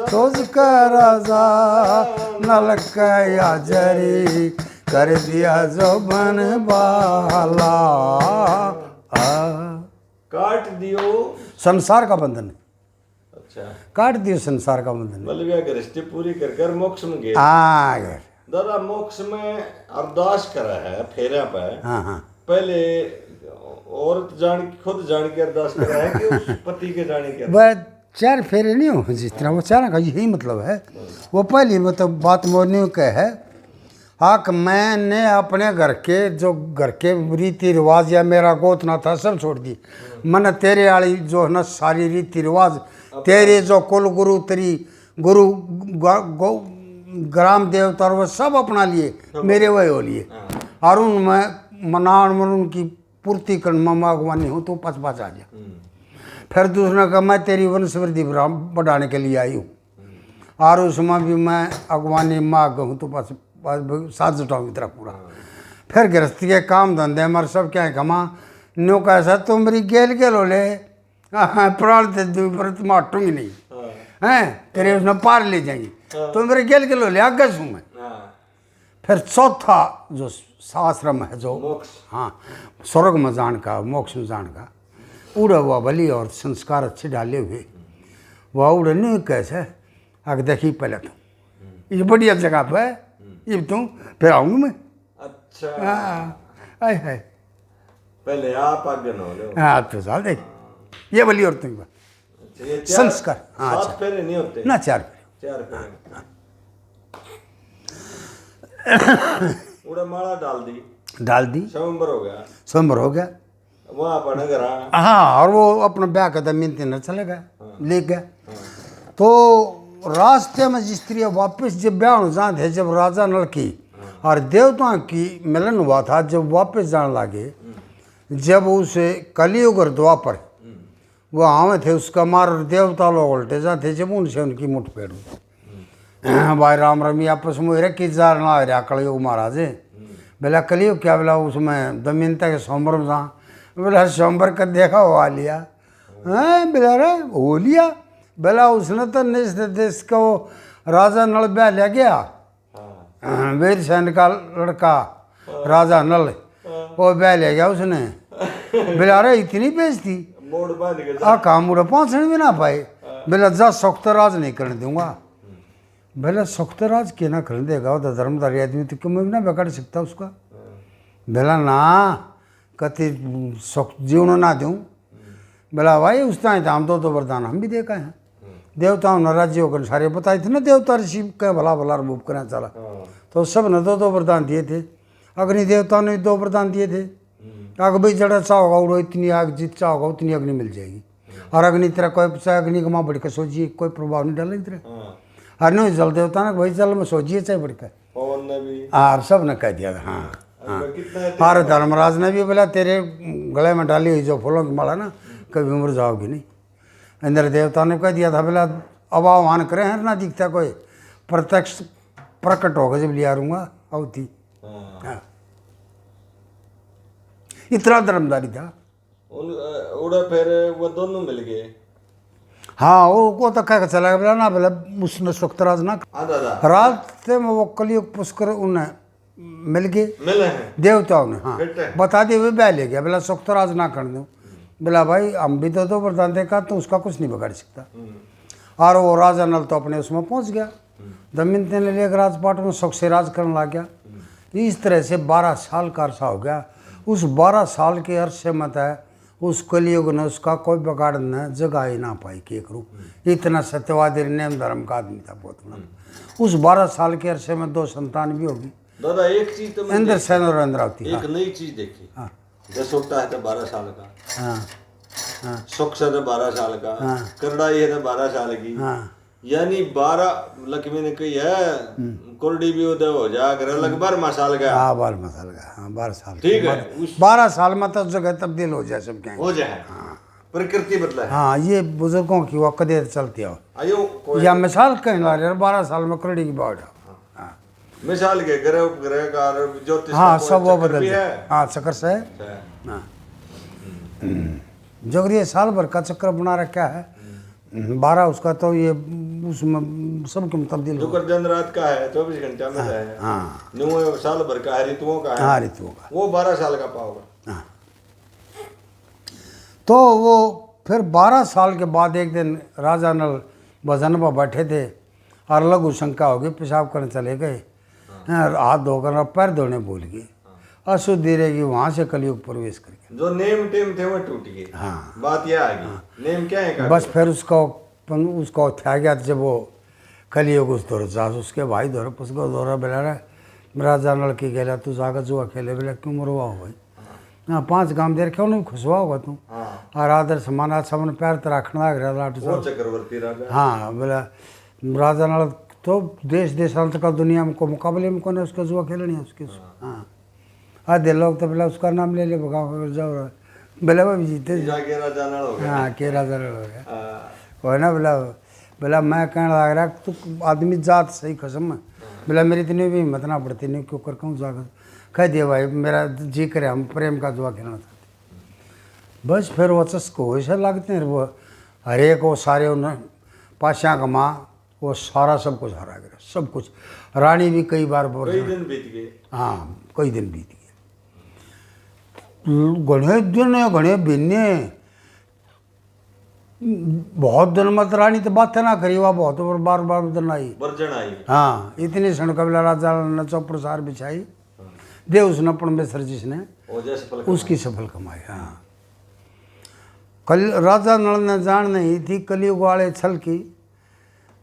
सोच कर राजा नल कया जरी, कर दिया जो बन बाला। काट दियो संसार का बंधन, अच्छा काट दियो संसार का बंधन। मतलब यह गृहस्थी पूरी कर कर मोक्ष में गए। हाँ यार, दादा मोक्ष में अरदास करा है फेरा पे। हाँ पहले औरत खुद जान के अरदास करा है कि उस पति के जाने के? वह चार फेरे नहीं हो जिस तरह, वो चार का यही मतलब है। वो पहली मतलब बात मोरनी का है, आक मैंने अपने घर के रीति रिवाज या मेरा गोतना था सब छोड़ दी। मैंने तेरे वाली जो है ना सारी रीति रिवाज, तेरे जो कुल गुरु तेरी गुरु ग्राम देवता वो सब अपना लिए, मेरे वही हो लिए। और उनमें मनान उनकी पूर्ति कर मैं अगवानी हूँ, तो पास आ जा। फिर दूसरा का मैं तेरी वंशवृद्धि बढ़ाने के लिए आई हूँ, और उसमें भी मैं अगवानी मांग हूँ, तो पास साथ जुटाऊँ इतना पूरा। फिर गृहस्थी के काम धंधे हमारे सब क्या है कमा नो कैसा, तो मेरी गेल लो ले प्राण ते पर तुम हटूंगी नहीं हैं, तेरे उसने पार ले जाएंगी, तो मेरे गेल लो ले आगे हूँ मैं। फिर चौथा जो आश्रम है जो मोक्ष, हाँ स्वर्ग में जान का, मोक्ष में जान का, उड़ा हुआ बलि और संस्कार अच्छे डाले हुए, वह उड़े नहीं कैसे आगे देखी पहले तो ये बढ़िया जगह पे ये तुम फिर आऊँगा मैं। अच्छा आए है पहले आप आगे न हो लो। हाँ तो साल देख ये बलि और तुम अच्छा, ये संस्कार, हाँ, सात फेरे नहीं होते ना चार चार फेरे। उड़ा माला डाल दी, स्वयंवर हो गया, स्वयंवर हो गया वहाँ अपना घर हाँ, और वो अपना ब्याह का मिनती न चले गए ले गए। तो रास्ते में जिस तरह वापस जब ब्याह हो जाते थे, जब राजा नल की और देवताओं की मिलन हुआ था, जब वापस जाने लगे, जब उसे कलियुग और द्वापर वो आवे थे, उसका मार देवता लोग उल्टे जाते, जब उनसे उनकी मुठभेड़ हुई। भाई राम रमी आपस में रखी जा रहा कलियुग महाराज बोला कलियुग क्या बोला, उसमें दमयंता के स्वयंवर में जहाँ बोला स्वयंवर का देखा हुआ लिया, हैं बोला रे हो लिया, बोला उसने तो निज देश का वो राजा नल ब्याह ले गया, वीर सैन का लड़का राजा नल वो ब्याह ले गया उसने। बोला रे इतनी बेइज्जती आ काम उड़ा पहुँचने भी ना पाए। बोला जा सख्तराज नहीं करने दूंगा। बोला सख्तराज के ना करने देगा, वो तो धर्मदारी आदमी तो क्यों मैं भी ना बिगाड़ सकता उसका। बोला ना कति जीवन ना दूँ। बोला भाई उस टाइम हम तो वरदान हम भी देखा है, देवताओं ने राज्य होकर सारे बताए थे ना, देवता ऋषि का भला भला रूप करना चला, तो सब ने दो वरदान दिए थे। अग्नि देवता ने 2 वरदान दिए थे, आग भाई जड़ा चाहोगा उड़ो, इतनी आग जित चाहोगा उतनी अग्नि मिल जाएगी, और अग्नि तेरा कोई चाहे अग्नि का माँ बढ़कर सोचिए कोई प्रभाव नहीं डालेगी तेरे। और नहीं जल देवता ने भाई जल में सोचिए चाहे बढ़कर, और सब ने कह दिया था हाँ हाँ। और धर्मराज ने भी बोला तेरे गले में डाली हुई जो फूलों की माला ना कभी उम्र जाओगी नहीं। इंद्र देवता ने कह दिया था बोला अब आह्वान करें है ना दिखता कोई, प्रत्यक्ष प्रकट होकर जब लिया रूँगा अवती। हाँ इतना धर्मदारी था। उड़ा फिर वो दोनों मिल गए। हाँ वो तो कह चला गया बोला ना बोला उसने सख्तराज ना रात में वो कलियुग पुष्कर उन्हें मिल गए मिले हैं देवताओं ने। हाँ बता दिए वे ब्याह ले गया बोला सख्तराज ना कर दूँ। बोला भाई हम भी तो वरदान देखा तो उसका कुछ नहीं बिगाड़ सकता। और वो राजा नल तो अपने उसमें पहुंच गया, दमयंती ने लेकर राजपाट में सुख से राज करने लग गया। इस तरह से 12 साल का अरसा हो गया। उस 12 साल के अरसे में तय उस कलयुग ने उसका कोई बिगाड़ न जगह ही ना पाई कि एक रूप। इतना सत्यवादी नेम धर्म का आदमी था बहुत बड़ा। उस 12 साल के अरसे में 2 संतान भी होगी, दादा एक चीज तो इंद्र सेन और इंद्रावती। एक नई चीज देखी, हाँ जस होता है तो 12 साल का, हाँ हाँ सुख से तो 12 साल का, करड़ाई है तो 12 साल की, हाँ यानी 12 लक्ष्मी ने कही है कुरडी भी उदय हो जा कर अलग 12 साल का। हाँ 12 साल का, हाँ 12 साल ठीक है, 12 साल में तो जगह तब्दील हो जाए सब क्या हो जाए, प्रकृति बदला है। हाँ ये बुजुर्गों की वो कदे चलती हो। आयो कोई या मिसाल कहीं ला रहे 12 साल में करड़ी की बाढ़। हाँ मिसाल के ग्रह उपग्रह का ज्योतिष हाँ का सब वो कोई चक्कर बदल भी जाए। है। हाँ चक्कर से है। हाँ जोगरी साल भर का चक्र बना रखा है 12 उसका, तो ये उसमें सबके में तब्दील जो हो। कर दिन रात का है 24 घंटा में है। हाँ नुआ साल भर का है, ऋतुओं का है। हाँ ऋतुओं का। वो 12 साल का पाओगा। हाँ तो वो फिर 12 साल के बाद एक दिन राजा नल भजन पर बैठे थे और लघु शंका हो गई, पेशाब करने चले गए, हाथ धोकर और पैर धोने भूल गए, अशुद्धि रहेगी, वहाँ से कलयुग प्रवेश करके। जो नेम टेम थे वो टूट गए। हाँ बात यह आ गई, नेम क्या है बस फिर उसको था गया जब वो कलयुग उस दौर जा उसके भाई दौर पुष्को दौरा बेला रहा राजा नल की गेला तू जाकर जुआ खेले बेला क्यों मरवा हो भाई। हाँ 5 गांव देर क्यों नहीं खुशवा होगा तू। और आदर समाना समन पैर तो रखना लग रहा लाट वो चक्रवर्ती राजा। हाँ बोला राजा नल तो देश देशांतर का दुनिया में को मुकाबले में कौन है उसका जुआ खेलनी है उसके। हाँ आधे लोग तो बोला उसका नाम ले भगाओ जाओ बोला वो भी जीते जाके राजा नल हो गया। हाँ के राजा नल हो गया हाँ, वो ना बोला मैं कहने लग रहा तू आदमी जात सही कसम में। बोला मेरी इतनी भी हिम्मत ना पड़ती नहीं क्यों कर कहूँ जाकर कह दिया भाई मेरा जी करे हम प्रेम का जुआ खेलना चाहते। बस फिर वो चस्को ऐसे लगते हैं वो हर एक वो सारे उन्हें पाशां का माँ वो सारा सब कुछ हरा गया सब कुछ। रानी भी कई बार कई दिन बीत गए। हाँ कई दिन बीत गए घने दिन घने भिन्ने बहुत दिन मत रानी तो बात ना करी वह बहुत बार बार दिन आई वर्जन आई। हाँ इतनी क्षण कबला राजा ने चौपर सार बिछाई दे उसने अपन में सर जिसने उसकी सफल कमाई। हाँ कल राजा नल ने जान नहीं थी कलयुग वाले छल की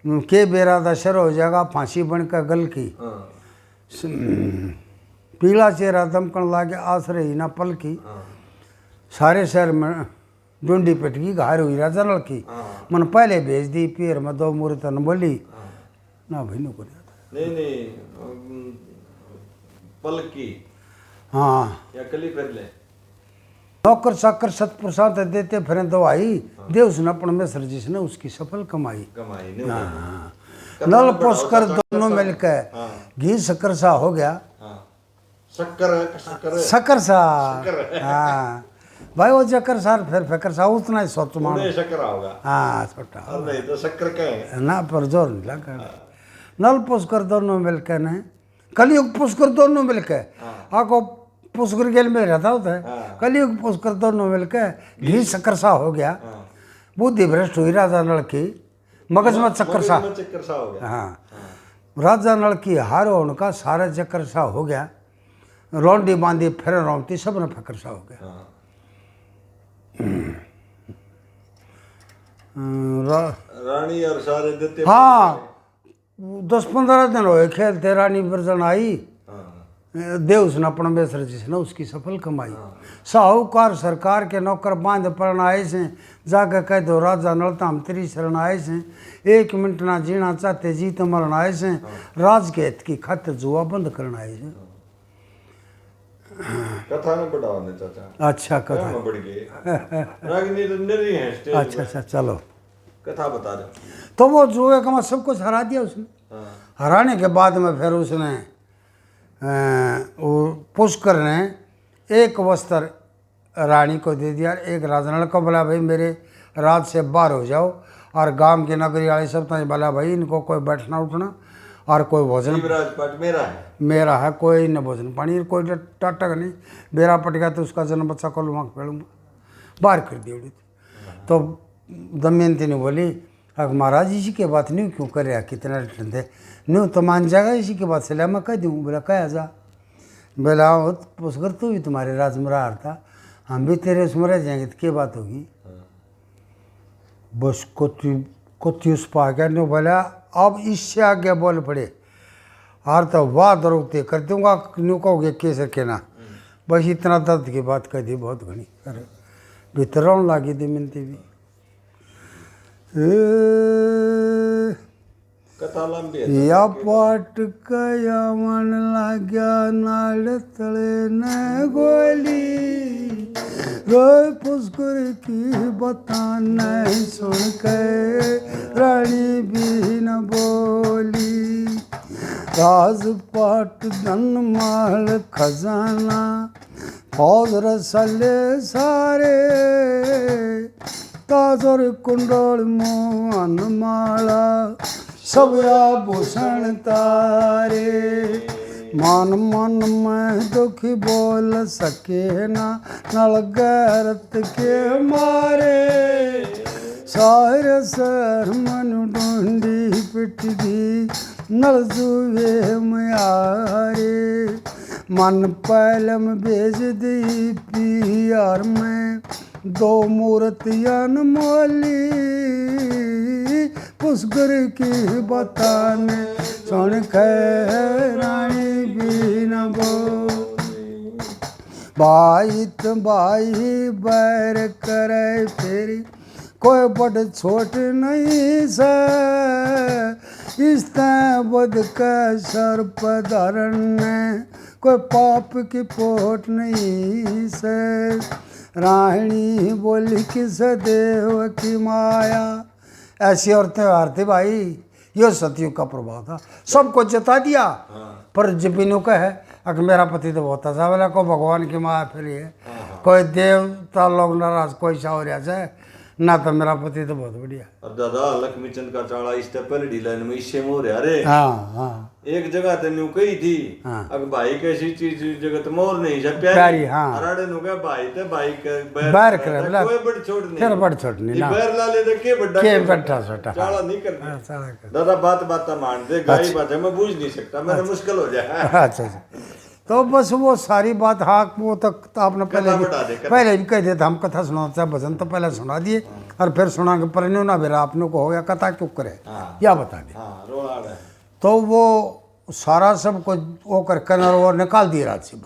के बेरा दशर हो जाएगा फांसी बनकर गल की। पीला चेहरा दमकन लागे आसरे ही ना पल की सारे शहर में ढूंढी पिटकी घायर हुई राजा नल की मन पहले भेज दी पीर में 2 मूर्त न बोली ना भाई नो को नहीं पल की। हाँ या कली पहले नौकर चाकर सत प्रसाद देते फिर दवाई दे उसने अपन में सर जिसने उसकी सफल कमाई। कमाई हाँ नल पोषकर दोनों मिलकर घी शक्कर सा हो गया। शक्कर सा हाँ भाई वो चक्कर सार फिर फेकर सा उतना ही सोच मानो शक्कर होगा। हाँ छोटा नहीं तो शक्कर क्या है ना पर जोर नहीं लगा। नल पुष्कर दोनों मिलकर ने कलयुग पुष्कर दोनों मिलकर आको पुष्कर गेल में रहता होता है कलयुग पुष्कर दोनों मिलकर घी शक्कर सा हो गया। बुद्धि भ्रष्ट हुई राजा नल की मगज में चक्कर सा हो गया। हाँ राजा नल की हार होने का सारा चक्कर सा हो गया। रौंडी बांधी फिर रौंती सब ने फकर सा हो गया। रानी और सारे देते। हाँ 10-15 दिन हुए खेलते रानी बिरजन आई देव उसने अपन बेसर जिसने उसकी सफल कमाई। साहूकार सरकार के नौकर बांध पड़न आए से जाकर कह दो राजा नलता हम तेरी शरण आए से 1 मिनट ना जीना चाहते जीत मरण आए से राज के हित की खातिर जुआ बंद करना आए से। कथा में बढ़ाने चाचा। अच्छा कथा में बढ़ गए रागिनी तो नरी है स्टेज अच्छा अच्छा चलो कथा बता दो। तो वो जुए का सब कुछ हरा दिया उसने। हराने के बाद में फिर उसने वो पुष्कर ने एक वस्त्र रानी को दे दिया। एक राजा ने को बोला भाई मेरे राज से बाहर हो जाओ और गांव के नगरी वाले सब तो बोला भाई इनको कोई बैठना उठना और कोई भोजन राजपाट मेरा है कोई न भोजन पानी कोई टाटक नहीं। बेरा पट गया तो उसका जन्म बच्चा को लुमा पेड़ूंगा बाहर कर दिया। तो दमयंती ने बोली अगर महाराज इसी के बात नहीं क्यों कर रहा, कितना रिटर्न थे नहीं तो मान जाएगा इसी के बात से मैं कह दूँ। बोला कह जा। बोला पुष्कर तू भी तुम्हारे राज में रहा था, हम भी तेरे उसमें रह जाएंगे तो क्या बात होगी। बस कुत्ती उस पा गया नहीं। बोला अब इससे आगे बोल पड़े हार तो वाह दरोगते कर दूंगा न्यू कहोगे केसर के ना। बस इतना दर्द की बात कह दी बहुत घनी। अरे भीतर रोने लगी दमयंती भी। कथा लंबी है। या पाट कया मन लाग्या नाल तले न गोली, रोए पुष्कर की बता नहीं सुन के रानी भी न बोली। राजपाट धन माल खजाना फौज रसले सारे, ताजर कुंडल मोहन माला सब आभूषण तारे। मान मन में दुखी बोल सके ना नल गैरत के मारे। सारे शहर मन ढूंढी पिटगी नल जुए म्यारे। मन पहलम भेज दी पियार में दो मूर्तियां मोली, पुष्कर की बताने सुन के रानी भी न बोली। भाई तो भाई बैर करे फेरी कोई बड़ छोट नहीं से, इस बद का सर्प धारण कोई पाप की पोट नहीं से। राहणी बोली किस देव की माया, ऐसी औरतें हारती भाई। यो सतयुग का प्रभाव था, सबको जता दिया। पर जबीनों का है अगर मेरा पति तो बहुत अच्छा वाला को भगवान की माया फिर है। कोई देवता लोग नाराज कोई सा हो रहा है ना, तो मेरा पति तो बहुत बढ़िया। और दादा लक्ष्मी चंद का चाड़ा इस पहले ढीलाइन में इससे मोह रहा रे। हाँ हाँ एक जगह ते न्यू कही थी अगर भाई कैसी चीज जगत मोर नहीं जब प्यारी। हाँ अराड़े नु के भाई ते भाई के बैर करे बोला कोई बड़ छोड़ नहीं, फिर बड़ छोड़ नहीं ना, बैर ला ले तो के बड़ा के बट्टा छोटा चाड़ा नहीं करना। दादा बात बात मान दे गाई बात है मैं बूझ नहीं सकता, मेरा मुश्किल हो जाए। अच्छा अच्छा तो बस वो सारी बात हाँ वो तक तो आपने पहले भी कह दिया था। हम कथा सुनाते चाहे भजन तो पहले सुना दिए और फिर सुना के पर ना मेरा आपने को हो गया कथा क्यों करे या बता दे। तो वो सारा सब कुछ वो कर कनर और निकाल दिए रात से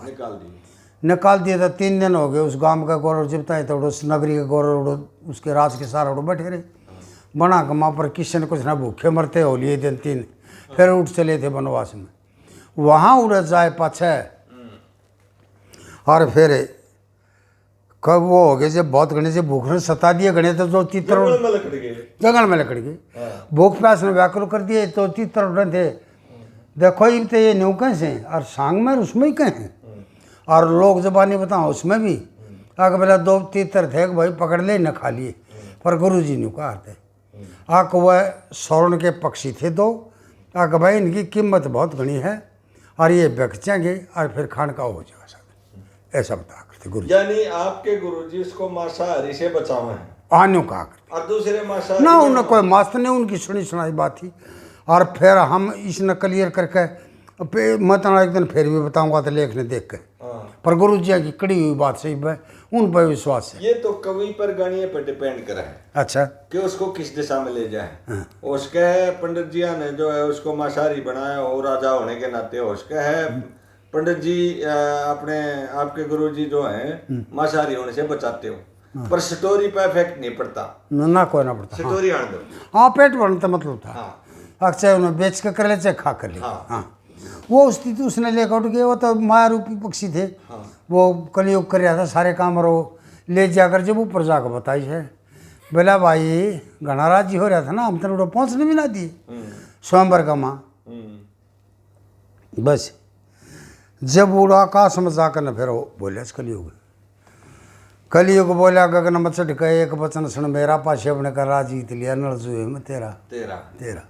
निकाल दिए। तो 3 दिन हो गए उस गांव का गौरव जितना है तो उस नगरी के गौरव उसके राज के सारा बैठे रहे बना कमा पर किसी ने कुछ ना भूखे मरते हो लिए दिन 3 फिर उठ चले थे वनवास में। वहाँ उड़ जाए पाछे और फिर कब वो हो गए जब बहुत घने से भूख ने सता दिए घने तो जो तीतर जंगल में लकड़ गए भूख प्यास ने व्याकुल कर दिए तो तीतर उड़े थे। देखो ये तो ये न्यू कैसे और सांग में उसमें ही कहें और लोग जबानी बताओ उसमें भी आगे बोला 2 तीतर थे भाई पकड़ ले न खा लिए। पर गुरु जी ने कहा थे आक वह स्वर्ण के पक्षी थे 2 आक भाई इनकी कीमत बहुत घनी है और ये बेचेंगे और फिर खान का हो जाएगा ऐसा बता करते गुरु। यानी आपके गुरुजी इसको मांसाहारी से बचावे हैं आने कहा करते और दूसरे मांसाहारी ना उन्हें कोई मास्टर ने उनकी सुनी सुनाई बात थी। और फिर हम इसने क्लियर करके मत एक दिन फिर भी बताऊंगा तो लेखने देख के। पर गुरु जी की कड़ी हुई बात सही है उन पर विश्वास है। ये तो कवि पर गानिए पर डिपेंड करा है। अच्छा कि उसको किस दिशा में ले जाए। उसके पंडित जी ने जो है उसको मांसाहारी बनाया और राजा होने के नाते उसके है पंडित जी अपने आपके गुरु जी जो है मांसाहारी होने से बचाते हो पर स्टोरी पे इफेक्ट नहीं पड़ता ना कोई ना पड़ता। स्टोरी आने दो। हाँ पेट भरने मतलब था चाहे उन्हें बेच के कर ले चाहे खा कर ले। हाँ वो स्थिति उसने लेकर उठ गया। वो तो माया रूपी पक्षी थे वो कलयुग कर रहा था सारे काम और वो ले जाकर जब ऊपर जाकर बताई है बोला भाई गणाराज जी हो रहा था ना हम तो पहुँचने भी ना दिए स्वयंवर का माँ। बस जब उड़ा आकाश में जाकर न फिर बोले कलयुग बोला गगन में चढ़ गए एक वचन सुन मेरा पाछे अपने का राज जीत लिया नल जुए में तेरा तेरा।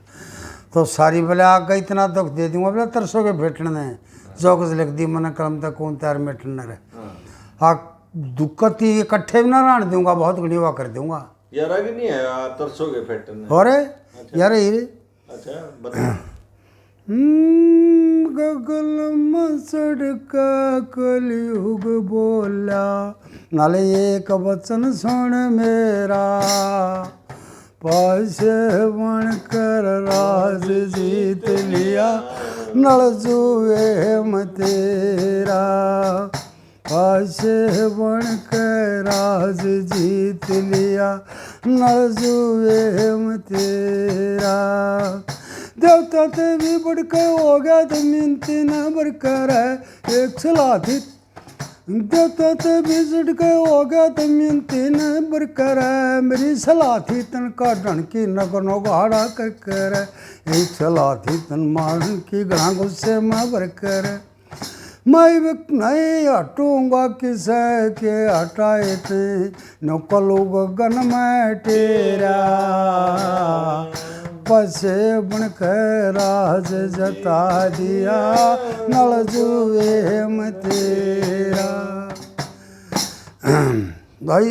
तो सारी बोले आगे इतना दुख दे दूंगा बोले तरसों के भेटने जो कुछ लिख दी मन कलम तक कौन त्यार मेटन रहे। दुक्कत ही इकट्ठे भी ना रहने दूंगा, बहुत गणीवा कर दूंगा। यार आगे नहीं है तरसोगे फेटने। और यार ये अच्छा बता। गगल मसड़का कलयुग बोला, नाले एक वचन सुन मेरा, पासे बनकर राज जीत लिया, नल जुए में तेरा, पासे बनकर राज जीत लिया, नल जुए में तेरा। देवता ते भी बढ़कर हो गया तो मिनती न बढ़कर है एक सलाथी, देवता ते भी बढ़कर हो गया तो मिनती न बढ़कर है, मेरी सलाथी तन काटन की नगनो गाड़ा कर कर, एक सलाथी तन मारन की गणा गुस्से में बढ़कर, मैं नहीं हटूंगा किसे के हटाए थे, नकलू गगन में तेरा, पसे बनकर राज जता दिया, नल जुए में तेरा। भाई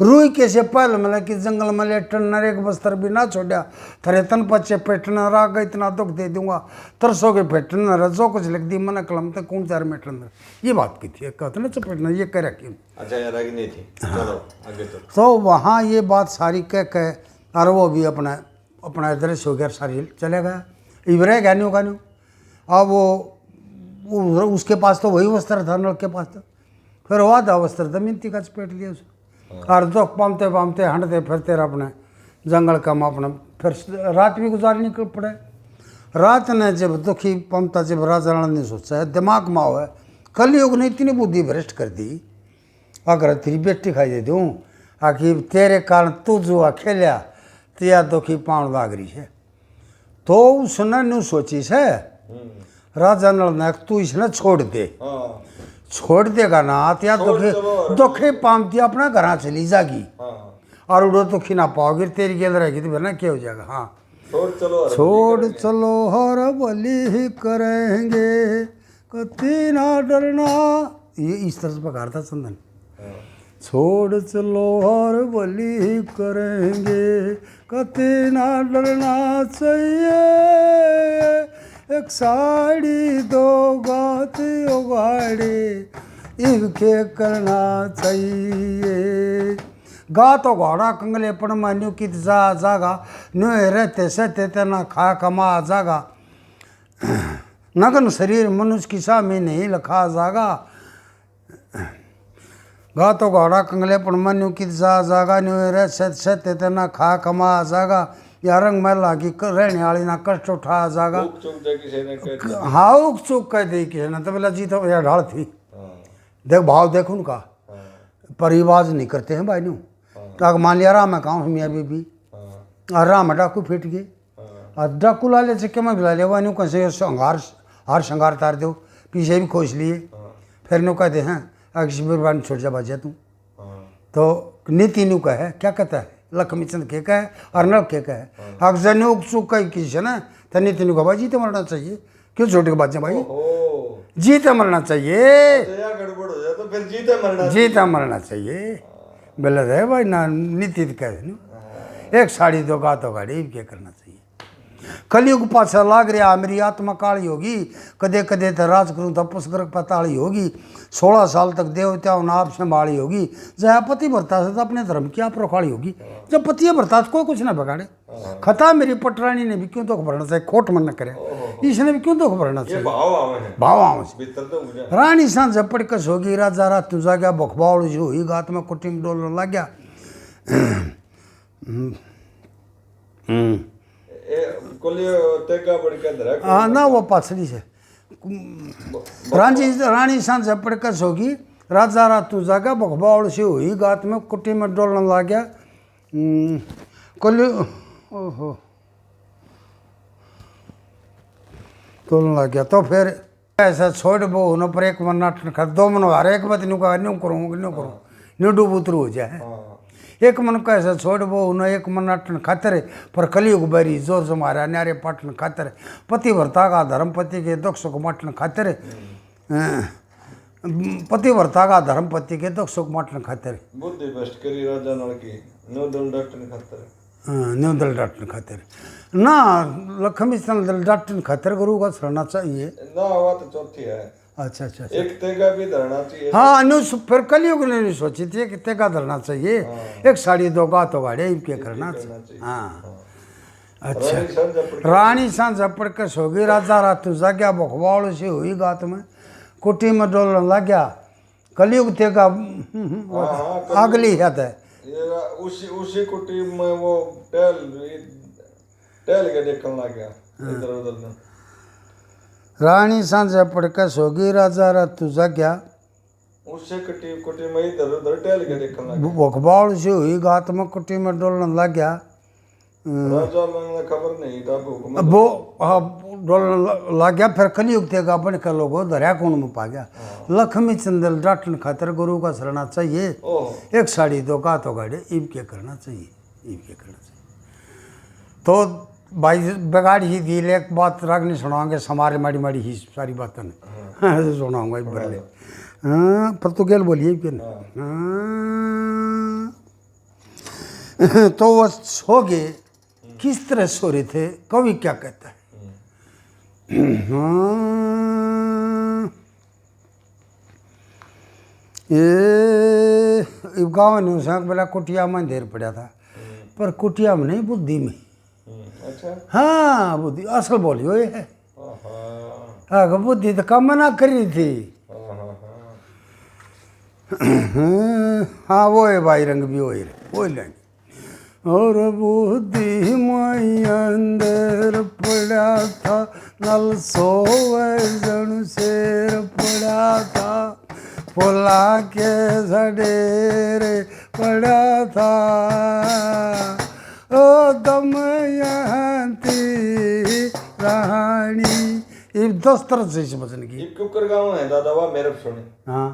रूई कैसे पहल मतलब कि जंगल में लेटन नर एक बस्तर भी ना छोड़ा, थरे तन पचे पेटना राग इतना दुख दे दूंगा, तरसोगे पेटना रह जो कुछ लिख दी मन कलम तक कौन चार मेटन, ये बात की थी कहते ना चपेटना ये कह रखी। अच्छा यार आगे नहीं थी, चलो आगे तो वहाँ ये बात सारी कह और वो भी अपना अपना दृश्य हो गया सारी चले गया, इबरे गानियों का न्यू। अब वो उसके पास तो वही वस्त्र था नल के पास तो, फिर हुआ था वस्त्र था मिनती का चपेट लिया उसे, और दुख पामते पामते हंटते फिरते रहे अपने जंगल का अपना, फिर रात भी गुजारी निकल पड़े। रात ने जब दुखी पमता जब राजा राणा ने सोचा है दिमाग में है, कलयुग ने इतनी बुद्धि भ्रष्ट कर दी, अगर तेरी बेटी खाई दे दूँ आखिर तेरे कारण तू जुआ खेलिया तो या दुखी पाउन लाग रही है, तो उसने न्यू सोची से राजा नल ने तू इसने छोड़ दे, छोड़ देगा ना या दुखे पामती अपना घर चली जागी, और उड़ो तो खी ना पाओगे तेरी गेल रहेगी तो फिर ना क्या हो जाएगा। हाँ छोड़ चलो हर बलि ही करेंगे कति ना डरना, ये इस तरह से पकार था चंदन। छोड़ चलो हर बलि ही करेंगे कति ना डरना चाहिए, एक साड़ी दो गात उगाड़ी इनके करना चाहिए, गा तो घोड़ा कंगले पण मान्यू की जा जागा न्यू रहते सहते तना खा कमा जागा, नगन शरीर मनुष्य की सा में नहीं लखा जागा, गा तो घोड़ा कंगले पण मान्यू की जा जागा न्यू रह सहते तना खा कमा जागा, या रंग महला की रहने वाली ना कष्ट उठा जागा। हाँ उक चूक कह दी किसी ने तो बोला जी तो यार ढाल थी, देख भाव देख उनका परिवाज नहीं करते हैं भाई न्यू, तो मान लिया राम है कहूँ मियाँ बीबी और राम डाकू फिट गए और डाकू ला ले चक्के में भिला लिया वह न्यू कैसे श्रृंगार हार श्रृंगार तार दो पीछे भी खोज लिए, फिर न्यू कहते हैं अक्ष बिरबान छोड़ जा बाजा तू, तो नीति न्यू का है क्या कहता है लक्ष्मी चंद के का है और नल के का है, अक्सर न्यू चूक का किसी ना तो नीति न्यू का भाई जीते मरना चाहिए, क्यों छोटे के बाजा भाई जीते मरना चाहिए, गड़बड़ हो जाए तो फिर जीते मरना चाहिए बोले रहे भाई ना नीति कह एक साड़ी दो गा तो गाड़ी क्या करना चाहिए। कलयुग पाछा लाग रहा मेरी आत्मा काली होगी, कदे कदे तो राज करूँ तो पुष्कर पताली होगी, 16 साल तक देवताओं ने आप संभाली होगी, जहाँ पति भरता से तो अपने धर्म की आप रोखाड़ी होगी, जब पति भरता तो कोई कुछ ना बिगाड़े, खता मेरी पटरानी ने भी क्यों दुख भरना चाहिए, खोट मन न करे इसने भी क्यों दुख भरना चाहिए, भाव आव रानी सांझ झपट कस होगी, राजा रात तू जा गया बखबावड़ जो हुई गात में कुटिम डोलने लग गया, हाँ ना वो पाछड़ी से रानी सांझ झपड़कस होगी, राजा रात तू जागा बखबावड़ से हुई गात में कुटी में डोलने लग गया, ओहो डोलने लग गया, तो फिर ऐसा छोड़ बो न पर एक मन नाटन कर 2 मन हर एक बात न्यू करूँ न्यू डूब उतरू हो जाए, एक मन कैसे छोड़ वो उन्हें एक मन अटन खातर पर कलयुग बैरी जोर जमारा न्यारे पाटन खातर पति भरता का धर्म पति के दुख सुख मटन खातर पति भरता का धर्म पति के दुख सुख मटन खातर बुद्धि भ्रष्ट करी राजा नल की नोदल डॉक्टर खातर न्यूदल डॉक्टर खातर ना लक्ष्मी चंद्र डॉक्टर खातर गुरु का छड़ना चाहिए ना हुआ तो चौथी है। अच्छा अच्छा एक तेगा भी धरना चाहिए। हाँ फिर कलयुग ने नहीं सोची थी कि तेगा धरना चाहिए। एक साड़ी दो गात गाड़े इनके करना चाहिए। हाँ अच्छा रानी सांझ पड़ के सोगी राजा रातू जाग्या बखवाड़ से हुई गात में कुटी में डोलन लग गया कलयुग तेगा अगली याद है उसी कुटी में वो टहल के देखने लग गया इधर उधर में। रानी सांझ पड़ के सोगी राजा रातू जाग्या उससे कुटी में इधर उधर टहल के देखने लग गया बखवाड़ से हुई गात में कुटी में डोलन लग गया राजा में खबर नहीं था वो डोलन लग गया फिर कलयुग तेगा बन के लोगों दरिया कौन में पा गया लक्ष्मी चंदल डाटन खातर गुरु का शरणा चाहिए। एक साड़ी दो का तो गाड़े ईब के करना चाहिए ईब के करना चाहिए। तो भाई बेगाड़ ही दिल एक बात राग नहीं सुनाओगे समारे माड़ी माड़ी ही सारी बातें सुनाऊंगा एक बरले पर तो गेल बोलिए कि तो वो सो गए किस तरह सो रहे थे कवि क्या कहता है ये गाँव ने उस बोला कुटिया में देर पड़ा था पर कुटिया में नहीं बुद्धि में। अच्छा हाँ बुद्धि असल बोलियो ये है हाँ बुद्धि तो कम ना करी थी। हाँ वो है भाई रंग भी वही लेंगे और बुद्धि में अंदर पड़ा था नल सोवे जन शेर पड़ा था फुला के सडेरे पड़ा था ओ दमयंती रानी ये 10 तरह से समझने की क्यों कर गाँव है दादा वाह मेरे सुने हाँ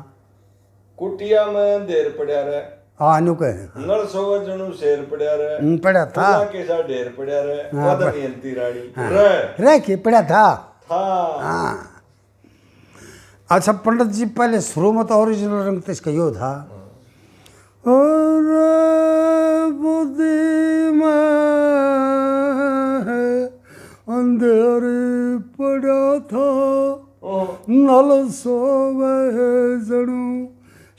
कुटिया में देर पड़ा रहे हाँ नु कहे नल सोवे जनु शेर पड़ा रहे पड़ा था फुला के साथ ढेर पड़ा रहे दमयंती रानी रह के पड़ा था हाँ। अच्छा पंडित जी पहले शुरू में तो ओरिजिनल रंग तो इसका यो था और बुद्धि में अंधेरे पड़ा था नल सोवे जनु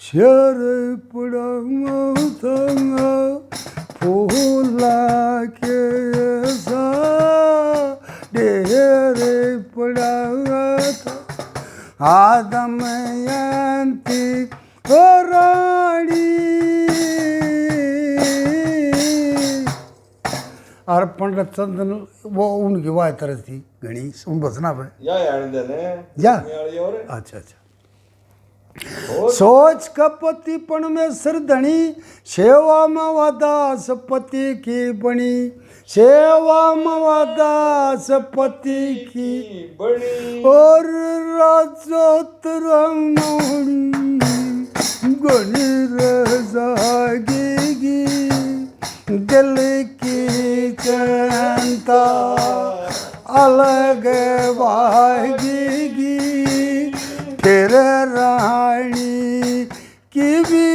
शेर पड़ा था फूला के सा ढेरे पड़ा था दमयंती ओ रानी और पंडित चंदन वो उनकी वाह तरह थी घनी उन बसना पे या अच्छा अच्छा सोच कपतिपण में सिरधनी सेवा मवादास पति की बनी सेवा मवादास पति की बड़ी और राजोतरंग गणी रजागेगी दिल की चिंता अलग भागेगी फिर रानी की भी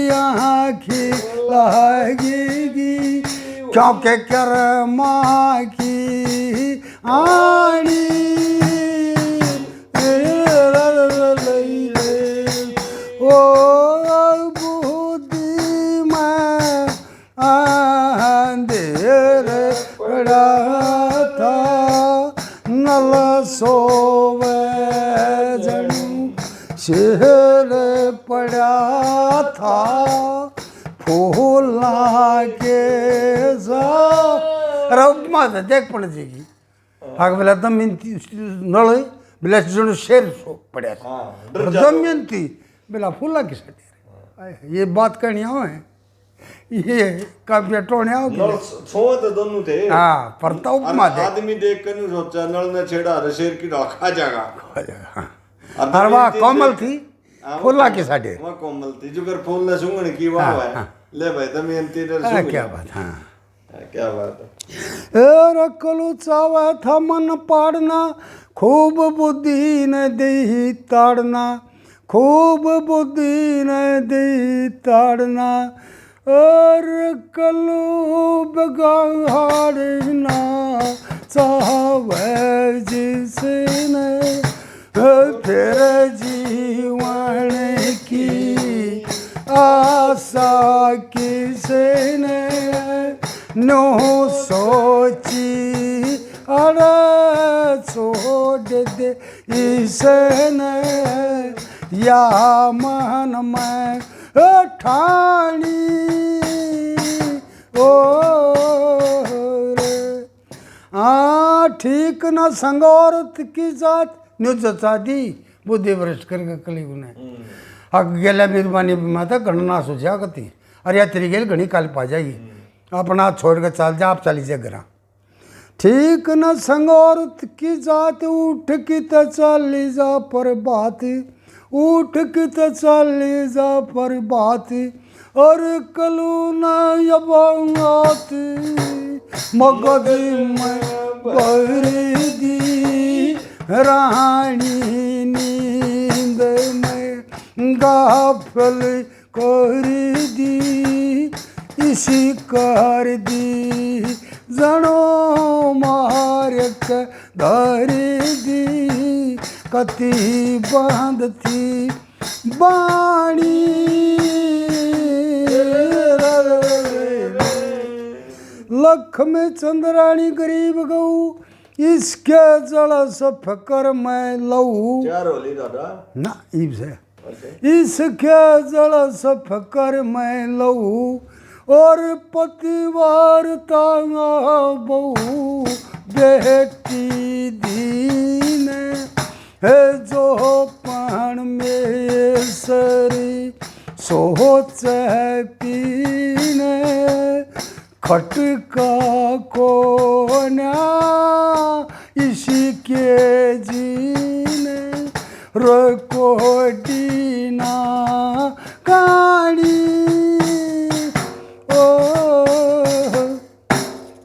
यहाँ खिलाएगी क्योंकि कर्मा की आनी ओ बुद्धि में अंधेर पड़ा था नल सोवे शेर पड़ा था फूला के साथ देख पड़ जाएगी आगे बेला दमयंती नल बेला जो शेर पड़ा था दमयंती बेला फूला के साथ ये बात करनी आओ है ये काव्य टोने आओ तो दोनों थे हाँ पर तो उपमा दे आदमी देख कर नहीं सोचा नल ने छेड़ा शेर की डाल खा जाएगा और वह कोमल थी फूला के साढ़े वह कोमल थी जो कर फूल ने सुंगन की वाह है ले भाई दमयंती ने क्या बात, हाँ क्या बात है। रखलू चावे था मन पाड़ना, खूब बुद्धि न दे ताड़ना, खूब बुद्धि न दे ताड़ना, और कलू बगाड़ना चावे जिसने, फिर जीवन की आशा किसने नो सोची, अरे छोड़ दे इसने, या मन में ठानी ओ रे। ठीक न संगौरत की जात न्यूजता दी, बुद्धि भ्रष्ट करके कली गुने अग गेल्या मेहरबानी माता गणना सोचा कती, अरे या तेरी गेल घनी काल पा जाएगी, अपना छोड़ के चल जा, आप चली जा घर। ठीक न संगौरत की जात, उठ की त चली जा पर बात, उठ की त चली जा पर बात, और कलू न यबात मगध में बहरी दी, रानी नींद में गाफल कर दी, इसी कर दी जनो मारक धर दी, कति बंद थी बाणी, लख में चंद्राणी गरीब गऊ, इसके जल सफकर मैं लऊ, चार होली दादा ना इब से इसके जल सफकर मैं लऊ, और पतिवारता बहू बेटी दीन है, जो पान में सरी सोच पीने, खटका कोना इसी के जीने, रकोडीना काड़ी ओ।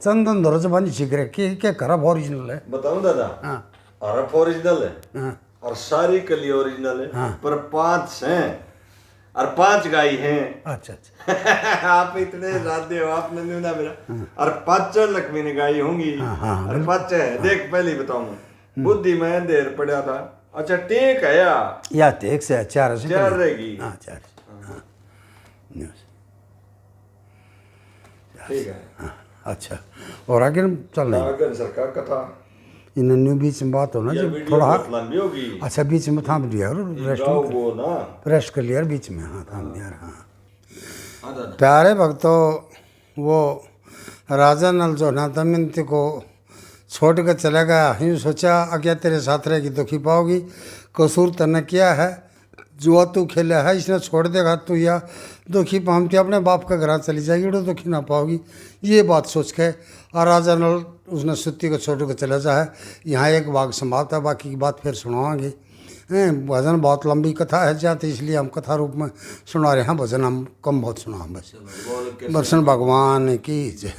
चंदन धरो जबानी सीख रहे कि खराब ओरिजिनल है, बताऊं दादा। हाँ हरफ ओरिजिनल है, हाँ और सारी कली ओरिजिनल है, हाँ। पर 5 हैं और 5 गाय हैं। अच्छा अच्छा आप इतने जाते हो, आपने नहीं ना मेरा, और 5 लक्ष्मी ने गाय होंगी, हाँ, और 5 है। देख पहले ही बताऊंगा, बुद्धि में अंधेर पड़ा था। अच्छा टेक है या एक से 4 से 4 रहेगी। हाँ 4 हाँ न्यूज़ ठीक है। हाँ अच्छा, और आगे चल रहे अगर सरकार कथा इन न्यू बीच में बात होना ये जो वीडियो थोड़ा, बहुत लंबी होगी। अच्छा बीच में थाम दिया और रेस्ट गाओ वो ना। रेस्ट कर लिया बीच में, हाँ थाम दिया। हाँ हाँ दादा। प्यारे भक्तों, वो राजा नल जो ना दमयंती को छोड़ कर चला गया, यूँ सोचा क्या तेरे साथ रहेगी दुखी पाओगी, कसूर तने किया है, जुआ तू खेला है, इसने छोड़ देगा तू या दुखी पामती अपने बाप का घर चली जाएगी तो दुखी ना पाओगी। ये बात सोच के और राजा नल उसने सुत्ती को छोड़ कर चला जाए। यहाँ एक भाग समाप्त है, बाकी की बात फिर सुनावाएंगे। भजन बहुत लंबी कथा है जाते, इसलिए हम कथा रूप में सुना रहे हैं, भजन हम कम बहुत सुना बस। बोल के दर्शन भगवान की जय।